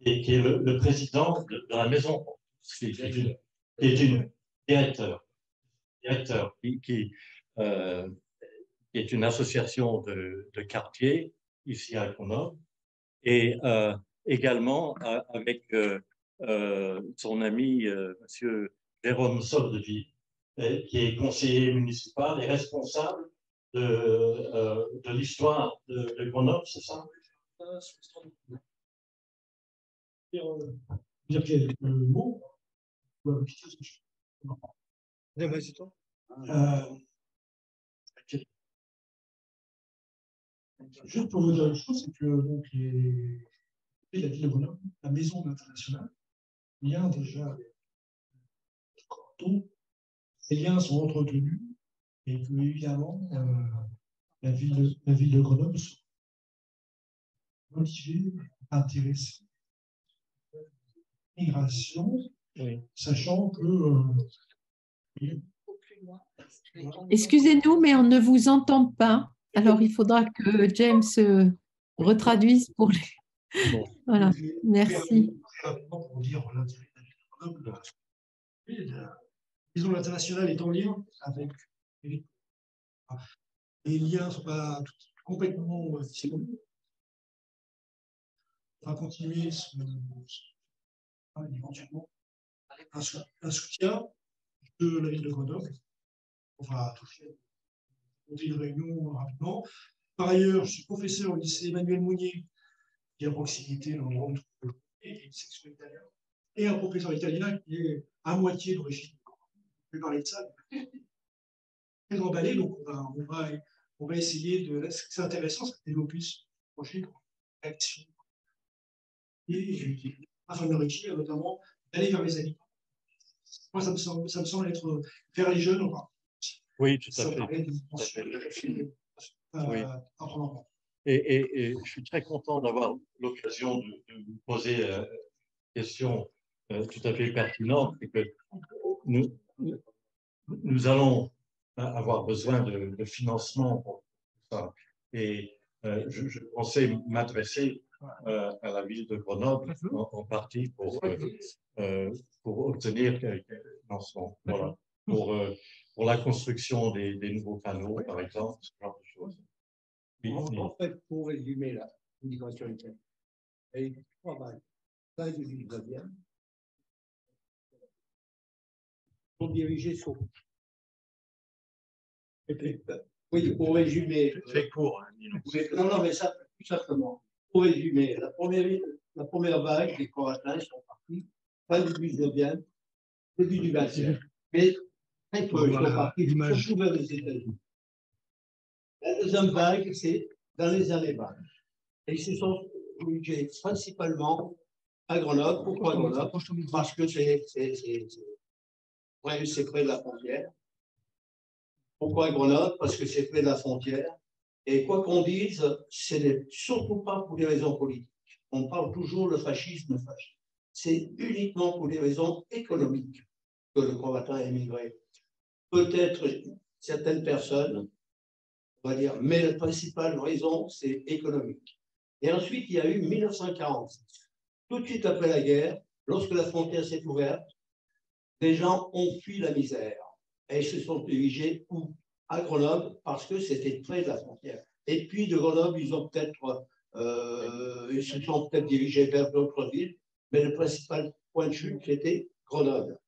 qui est le président de la Maison, qui est une directeur qui est une association de quartier ici à Grenoble, et également avec son ami M. Jérôme Soldeville, qui est conseiller municipal et responsable de l'histoire de Grenoble, c'est ça? Dire quelques mots. Juste pour vous dire une chose, c'est que donc, la ville de Grenoble, la maison internationale, vient déjà avec Corto. Ces liens sont entretenus et que, évidemment, la ville de Grenoble sont motivée, intéressée à la migration, sachant que excusez-nous, mais on ne vous entend pas. Alors, il faudra que James retraduise pour les... Bon. Voilà, merci. Pour dire l'intérêt de la ville de Grenoble, la maison internationale est en lien avec les liens ne sont pas complètement disponibles. On va continuer éventuellement un soutien de la ville de Grenoble. On va monter une réunion rapidement. Par ailleurs, je suis professeur au lycée Emmanuel Mounier, qui est à proximité de l'endroit où on trouve une section italienne, et un professeur italien qui est à moitié d'origine. Je vais parler de ça. Très emballé, donc on va essayer de. C'est intéressant, ça développer ce projet de réaction et afin de réussir notamment d'aller vers les habitants. Moi, ça me semble être vers les jeunes. Oui, tout à ça fait. paraît une dimension Oui. à prendre en compte. Et je suis très content d'avoir l'occasion de vous poser une question tout à fait pertinente, et que nous allons avoir besoin de financement pour ça. Et je pensais m'adresser à la ville de Grenoble en partie pour obtenir quelques financements. Voilà. Pour la construction des nouveaux canaux, par exemple, ce genre de choses. En fait, pour résumer la migration italienne, il y a eu 3 vagues. Vague du 19e, sont dirigées sur. Oui, pour résumer. C'est court, hein, non, mais ça, tout simplement. Pour résumer, la première vague des Croatiens sont partis fin du 19e, début du 20e. Mais très peu, ils sont partis surtout vers les États-Unis. La deuxième vague, c'est dans les années 20. Et ils se sont dirigés principalement à Grenoble. Pourquoi Grenoble? Parce que c'est près de la frontière. Pourquoi Grenoble? Parce que c'est près de la frontière. Et quoi qu'on dise, ce n'est surtout pas pour des raisons politiques. On parle toujours le fascisme. C'est uniquement pour des raisons économiques que le combattant a émigré. Peut-être certaines personnes, on va dire, mais la principale raison, c'est économique. Et ensuite, il y a eu 1946. Tout de suite après la guerre, lorsque la frontière s'est ouverte, des gens ont fui la misère et se sont dirigés où? À Grenoble, parce que c'était près de la frontière. Et puis de Grenoble, ils se sont peut-être dirigés vers d'autres villes, mais le principal point de chute, c'était Grenoble.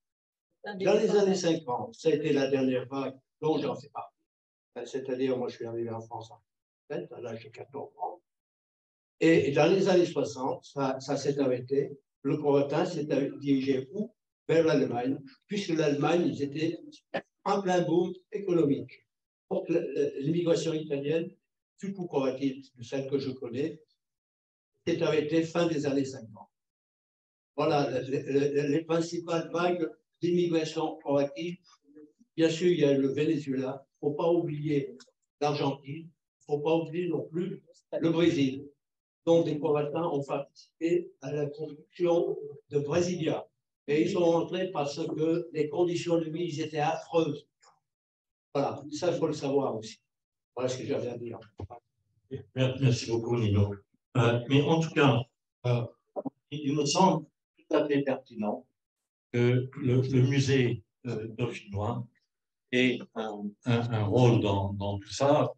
Dans les années 50, ça a été la dernière vague dont j'en fais partie. C'est-à-dire, moi, je suis arrivé en France à l'âge de 14 ans. Et dans les années 60, ça s'est arrêté. Le Croatin s'est dirigé où? Vers l'Allemagne, puisque l'Allemagne, ils étaient en plein boom économique. Donc, l'immigration italienne, surtout croatique, celle que je connais, s'est arrêtée fin des années 50. Voilà les principales vagues d'immigration croatique. Bien sûr, il y a le Venezuela. Il ne faut pas oublier l'Argentine. Il ne faut pas oublier non plus le Brésil, dont des Croatiens ont participé à la construction de Brasilia. Et ils sont rentrés parce que les conditions de vie étaient affreuses. Voilà, ça, il faut le savoir aussi. Voilà ce que j'avais à dire. Merci beaucoup, Nino. Mais en tout cas, il me semble tout à fait pertinent que le musée dauphinois ait un rôle dans tout ça.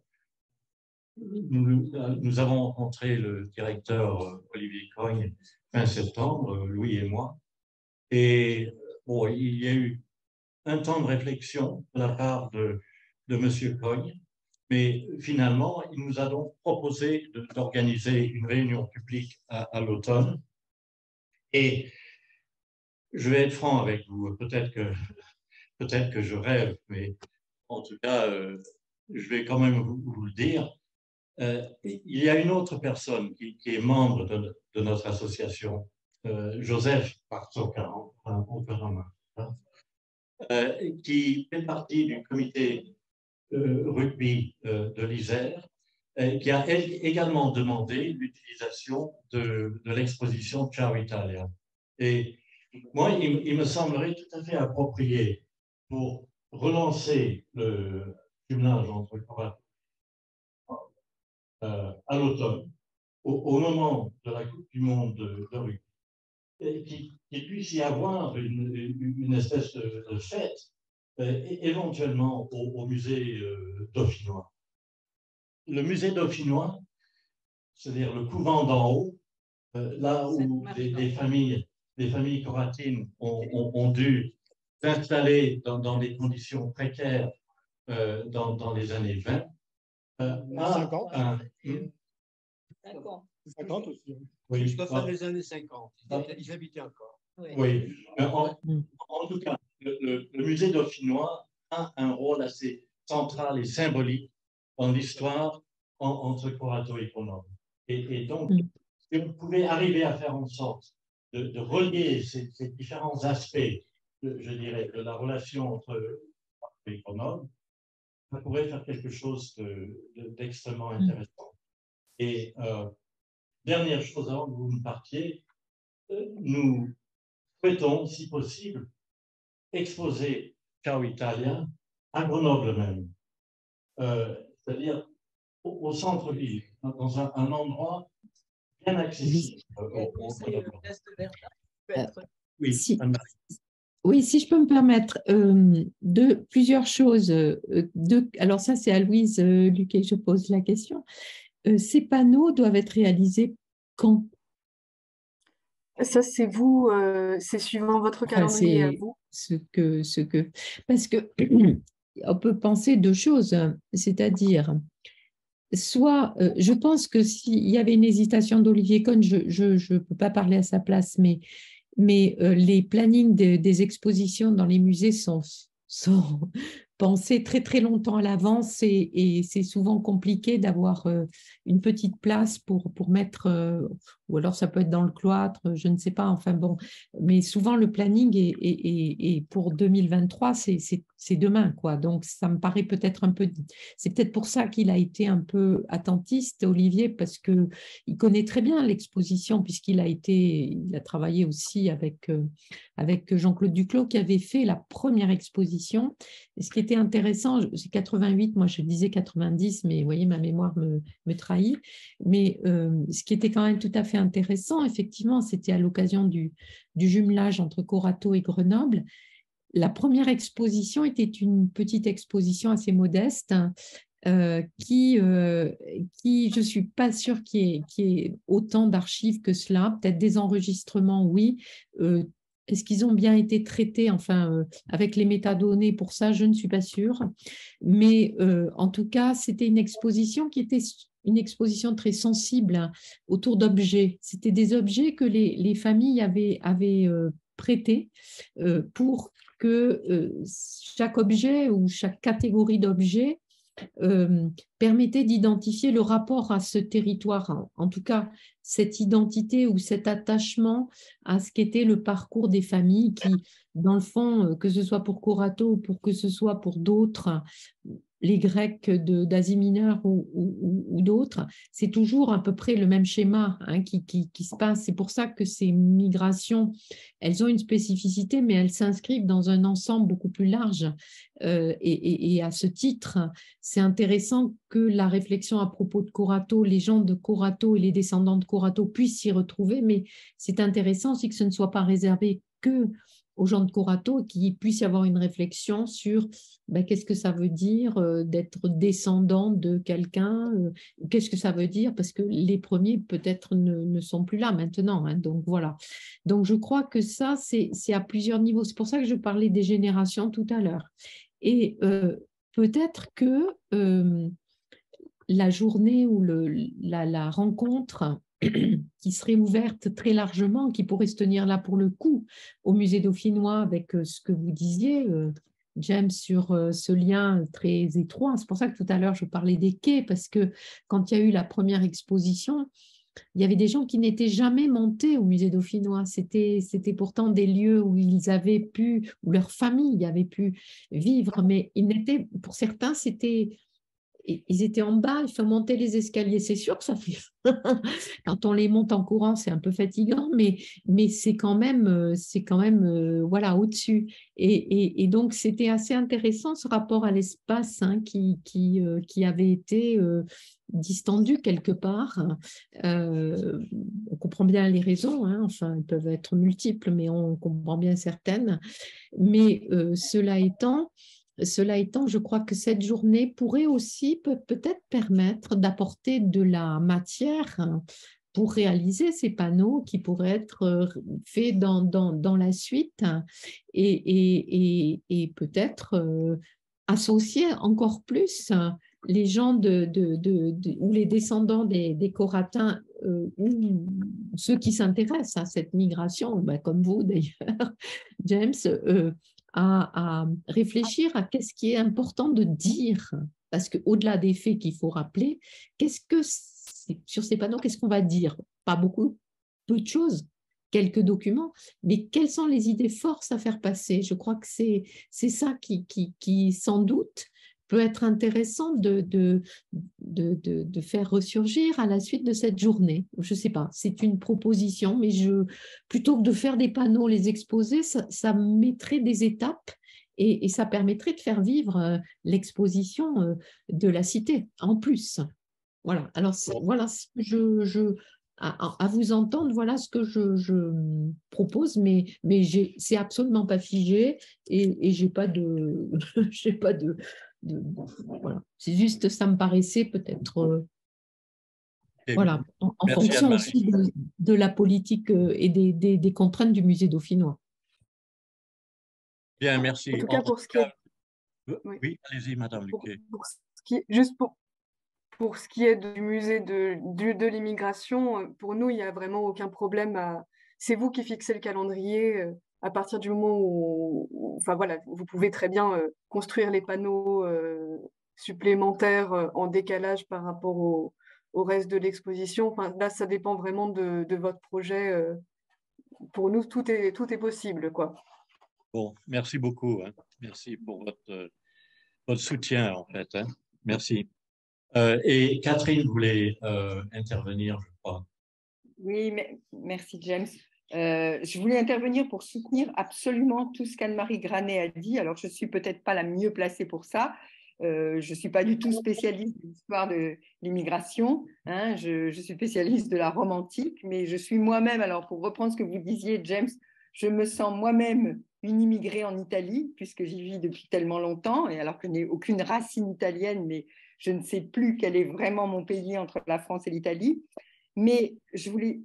Nous avons rencontré le directeur Olivier Cogne fin septembre, Louis et moi, et bon, il y a eu un temps de réflexion de la part de M. Cogne, mais finalement, il nous a donc proposé d'organiser une réunion publique à l'automne. Et je vais être franc avec vous, peut-être que je rêve, mais en tout cas, je vais quand même vous le dire. Il y a une autre personne qui est membre de notre association, Joseph Barzocan, qui fait partie du comité rugby de l'Isère, qui a également demandé l'utilisation de l'exposition Ciao Italia. Et moi, il me semblerait tout à fait approprié pour relancer le jumelage entre Croatie à l'automne, au moment de la Coupe du Monde de rugby, qu'il puisse y avoir une espèce de fête, éventuellement au musée dauphinois. Le musée dauphinois, c'est-à-dire le couvent d'en haut, là où les familles croatines ont dû s'installer dans des conditions précaires dans les années 20, 50 aussi. Oui, jusqu'à fin des années 50. Ils habitaient encore. Oui. En tout cas, le musée dauphinois a un rôle assez central et symbolique dans l'histoire entre Corato et Grenoble. Et donc, Et vous pouvez arriver à faire en sorte de relier ces différents aspects, je dirais, de la relation entre les Grenoble, ça pourrait faire quelque chose d'extrêmement intéressant. Et dernière chose avant que vous me partiez, nous souhaitons, si possible, exposer Ciao Italia à Grenoble même, c'est-à-dire au centre-ville, dans un endroit bien accessible. Oui, oui, si je peux me permettre, plusieurs choses. Alors ça, c'est à Louise Luquet que je pose la question. Ces panneaux doivent être réalisés quand? Ça, c'est vous, c'est suivant votre calendrier à vous. Parce que on peut penser deux choses, c'est-à-dire, soit, je pense que s'il y avait une hésitation d'Olivier Cohn, je ne peux pas parler à sa place, mais les plannings des expositions dans les musées sont pensés très très longtemps à l'avance et c'est souvent compliqué d'avoir une petite place pour mettre, ou alors ça peut être dans le cloître, je ne sais pas, enfin bon, mais souvent le planning est pour 2023, c'est demain, quoi. Donc ça me paraît peut-être un peu, c'est peut-être pour ça qu'il a été un peu attentiste, Olivier, parce qu'il connaît très bien l'exposition puisqu'il a travaillé aussi avec Jean-Claude Duclos qui avait fait la première exposition. Et ce qui était intéressant, c'est 88, moi je disais 90, mais vous voyez, ma mémoire me trahit. Mais ce qui était quand même tout à fait intéressant, effectivement, c'était à l'occasion du jumelage entre Corato et Grenoble. La première exposition était une petite exposition assez modeste, qui je ne suis pas sûre qu'il y ait autant d'archives que cela, peut-être des enregistrements, oui. Est-ce qu'ils ont bien été traités, enfin, avec les métadonnées pour ça, je ne suis pas sûre. Mais en tout cas, c'était une exposition qui était une exposition très sensible autour d'objets. C'était des objets que les familles avaient prêtés pour que chaque objet ou chaque catégorie d'objets permettait d'identifier le rapport à ce territoire, en tout cas cette identité ou cet attachement à ce qu'était le parcours des familles qui, dans le fond, que ce soit pour Corato ou pour que ce soit pour d'autres, les Grecs d'Asie mineure ou d'autres, c'est toujours à peu près le même schéma qui se passe. C'est pour ça que ces migrations, elles ont une spécificité, mais elles s'inscrivent dans un ensemble beaucoup plus large. Et à ce titre, c'est intéressant que la réflexion à propos de Corato, les gens de Corato et les descendants de Corato puissent s'y retrouver, mais c'est intéressant aussi que ce ne soit pas réservé que aux gens de Corato, qu'il puisse y avoir une réflexion sur qu'est-ce que ça veut dire d'être descendant de quelqu'un, qu'est-ce que ça veut dire, parce que les premiers peut-être ne sont plus là maintenant, donc voilà. Donc je crois que ça, c'est à plusieurs niveaux. C'est pour ça que je parlais des générations tout à l'heure. Et peut-être que la journée ou la rencontre qui serait ouverte très largement, qui pourrait se tenir là pour le coup au musée dauphinois avec ce que vous disiez, James, sur ce lien très étroit. C'est pour ça que tout à l'heure je parlais des quais, parce que quand il y a eu la première exposition, il y avait des gens qui n'étaient jamais montés au musée dauphinois. C'était pourtant des lieux où ils avaient pu, où leur famille avait pu vivre, mais pour certains, ils étaient en bas, il faut monter les escaliers. C'est sûr que ça fait... Quand on les monte en courant, c'est un peu fatigant, mais c'est quand même voilà, au-dessus. Et donc, c'était assez intéressant ce rapport à l'espace qui avait été distendu quelque part. On comprend bien les raisons, enfin, elles peuvent être multiples, mais on comprend bien certaines. Mais cela étant, je crois que cette journée pourrait aussi peut-être permettre d'apporter de la matière pour réaliser ces panneaux qui pourraient être faits dans la suite et peut-être associer encore plus les gens ou les descendants des Coratins ou ceux qui s'intéressent à cette migration, comme vous d'ailleurs, James, à réfléchir à qu'est-ce qui est important de dire, parce qu'au-delà des faits qu'il faut rappeler, sur ces panneaux, qu'est-ce qu'on va dire pas beaucoup, peu de choses, quelques documents, mais quelles sont les idées forces à faire passer? Je crois que c'est ça qui, sans doute, peut être intéressant de faire ressurgir à la suite de cette journée. Je ne sais pas, c'est une proposition, mais plutôt que de faire des panneaux, les exposer, ça mettrait des étapes et ça permettrait de faire vivre l'exposition de la cité en plus. Voilà, alors voilà, à vous entendre, voilà ce que je propose, mais c'est absolument pas figé et j'ai pas de, j'ai pas voilà. C'est juste, ça me paraissait peut-être, voilà, en fonction aussi de la politique et des contraintes du musée dauphinois. Bien, merci. En tout cas, pour ce qui est... Oui, allez-y, Madame Luquet. Juste pour ce qui est du musée de l'immigration, pour nous, il n'y a vraiment aucun problème. C'est vous qui fixez le calendrier à partir du moment où enfin, voilà, vous pouvez très bien construire les panneaux supplémentaires en décalage par rapport au reste de l'exposition. Enfin, là, ça dépend vraiment de votre projet. Pour nous, tout est possible, quoi. Bon, merci beaucoup. Hein. Merci pour votre soutien, en fait. Hein. Merci. Et Catherine voulait intervenir, je crois. Oui, merci James. Je voulais intervenir pour soutenir absolument tout ce qu'Anne-Marie Granet a dit. Alors, je ne suis peut-être pas la mieux placée pour ça. Je ne suis pas du tout spécialiste de l'histoire de l'immigration. Hein. Je suis spécialiste de la Rome antique, mais je suis moi-même, alors pour reprendre ce que vous disiez, James, je me sens moi-même une immigrée en Italie, puisque j'y vis depuis tellement longtemps, et alors que je n'ai aucune racine italienne, mais je ne sais plus quel est vraiment mon pays entre la France et l'Italie. Mais je voulais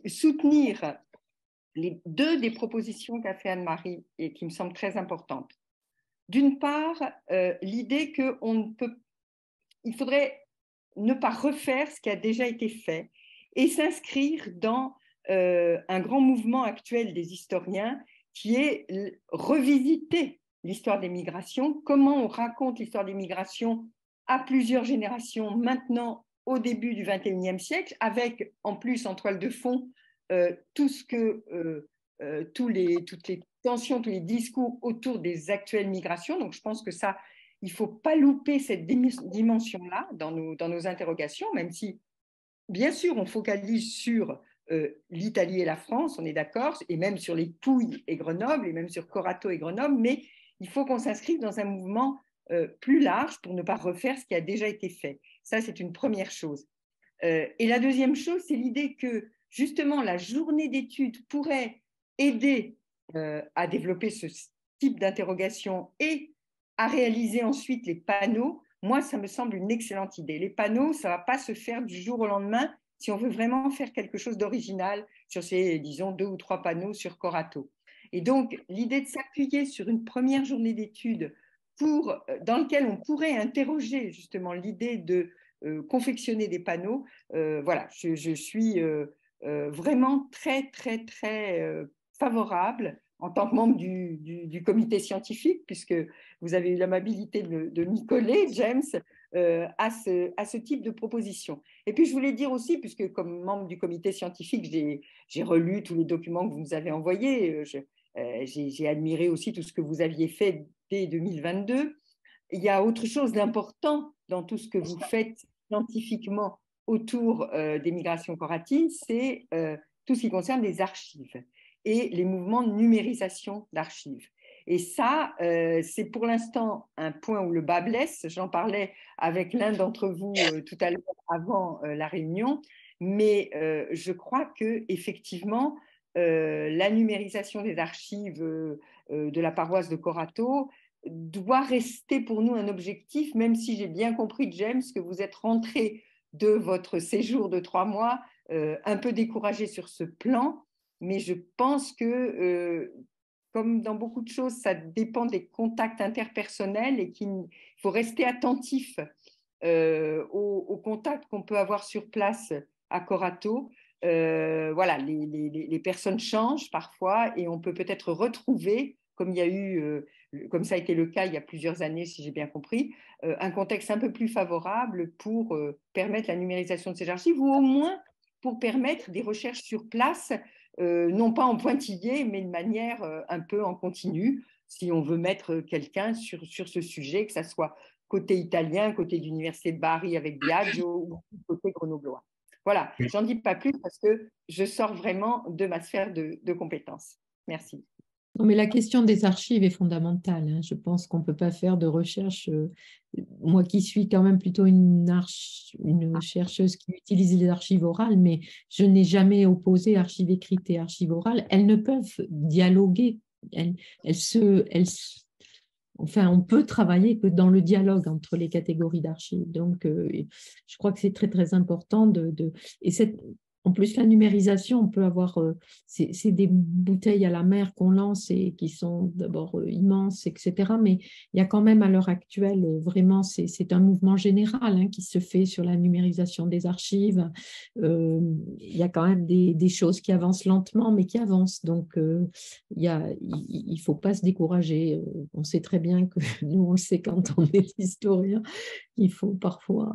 soutenir les deux des propositions qu'a fait Anne-Marie et qui me semblent très importantes. D'une part, l'idée qu'il faudrait ne pas refaire ce qui a déjà été fait et s'inscrire dans un grand mouvement actuel des historiens qui est revisiter l'histoire des migrations, comment on raconte l'histoire des migrations à plusieurs générations maintenant au début du XXIe siècle, avec en plus en toile de fond toutes les tensions, tous les discours autour des actuelles migrations. Donc je pense que ça, il ne faut pas louper cette dimension-là dans nos interrogations, même si, bien sûr, on focalise sur l'Italie et la France, on est d'accord, et même sur les Pouilles et Grenoble, et même sur Corato et Grenoble, mais il faut qu'on s'inscrive dans un mouvement plus large pour ne pas refaire ce qui a déjà été fait. Ça, c'est une première chose. Et la deuxième chose, c'est l'idée que, justement, la journée d'études pourrait aider à développer ce type d'interrogation et à réaliser ensuite les panneaux. Moi, ça me semble une excellente idée. Les panneaux, ça ne va pas se faire du jour au lendemain si on veut vraiment faire quelque chose d'original sur ces, disons, 2 ou 3 panneaux sur Corato. Et donc, l'idée de s'appuyer sur une première journée d'études dans laquelle on pourrait interroger justement l'idée de confectionner des panneaux, voilà, je suis vraiment très, très, très favorable en tant que membre du comité scientifique, puisque vous avez eu l'amabilité de m'y coller, James, à ce type de proposition. Et puis, je voulais dire aussi, puisque comme membre du comité scientifique, j'ai relu tous les documents que vous nous avez envoyés, j'ai admiré aussi tout ce que vous aviez fait dès 2022. Il y a autre chose d'important dans tout ce que vous faites scientifiquement autour des migrations coratines, c'est tout ce qui concerne les archives et les mouvements de numérisation d'archives. Et ça, c'est pour l'instant un point où le bas blesse. J'en parlais avec l'un d'entre vous tout à l'heure avant la réunion, mais je crois qu'effectivement, la numérisation des archives de la paroisse de Corato doit rester pour nous un objectif, même si j'ai bien compris, James, que vous êtes rentré de votre séjour de 3 mois un peu découragé sur ce plan, mais je pense que, comme dans beaucoup de choses, ça dépend des contacts interpersonnels et qu'il faut rester attentif aux contacts qu'on peut avoir sur place à Corato. Voilà, les personnes changent parfois et on peut peut-être retrouver, comme il y a eu, comme ça a été le cas il y a plusieurs années, si j'ai bien compris, un contexte un peu plus favorable pour permettre la numérisation de ces archives ou au moins pour permettre des recherches sur place, non pas en pointillé, mais de manière un peu en continu, si on veut mettre quelqu'un sur ce sujet, que ce soit côté italien, côté de l'Université de Bari avec Biagio ou côté grenoblois. Voilà, j'en dis pas plus parce que je sors vraiment de ma sphère de compétences. Merci. Non, mais la question des archives est fondamentale, hein. Je pense qu'on ne peut pas faire de recherche. Moi qui suis quand même plutôt une chercheuse qui utilise les archives orales, mais je n'ai jamais opposé archives écrites et archives orales. Elles ne peuvent dialoguer. Enfin, on peut travailler que dans le dialogue entre les catégories d'archives. Donc, je crois que c'est très, très important en plus, la numérisation, on peut avoir, c'est des bouteilles à la mer qu'on lance et qui sont d'abord immenses, etc. Mais il y a quand même à l'heure actuelle, vraiment, c'est un mouvement général, hein, qui se fait sur la numérisation des archives. Il y a quand même des choses qui avancent lentement, mais qui avancent. Donc, il ne faut pas se décourager. On sait très bien que nous, on le sait quand on est historien, il faut parfois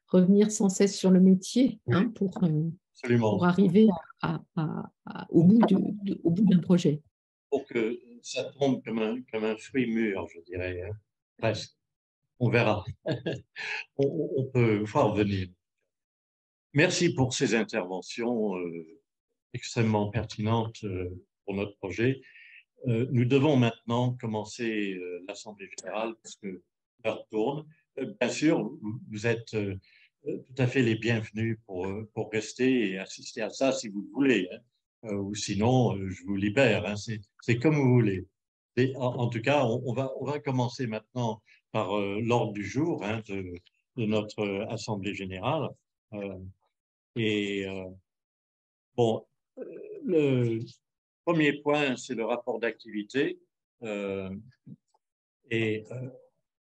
revenir sans cesse sur le métier, hein, pour arriver au bout d'un projet. Pour que ça tombe comme un fruit mûr, je dirais, hein, presque. On verra. on peut voir venir. Merci pour ces interventions extrêmement pertinentes pour notre projet. Nous devons maintenant commencer l'Assemblée générale parce que l'heure tourne. Bien sûr, vous êtes tout à fait les bienvenus pour rester et assister à ça si vous le voulez, hein. Ou sinon, je vous libère, hein. C'est comme vous voulez. En tout cas, on va commencer maintenant par l'ordre du jour, hein, de notre Assemblée générale. Bon, le premier point, c'est le rapport d'activité.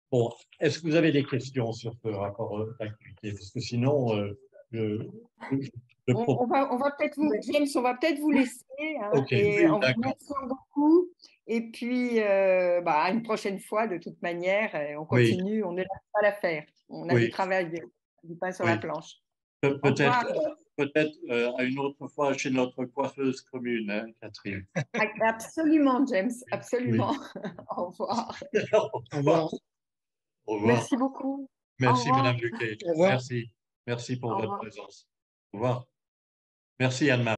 Bon, est-ce que vous avez des questions sur ce rapport d'activité? Parce que sinon, on va peut-être vous, James, on va peut-être vous laisser, hein, okay, et en vous remerciant beaucoup. Et puis, une prochaine fois, de toute manière, on continue, on ne lâche pas l'affaire. On a du travail, du pain sur la planche. Peut-être à une autre fois chez notre coiffeuse commune, hein, Catherine. Absolument, James, absolument. Au revoir. Au revoir. Au revoir. Merci beaucoup. Merci, Madame Luquet. Merci. Merci pour votre présence. Au revoir. Merci, Anne-Marie.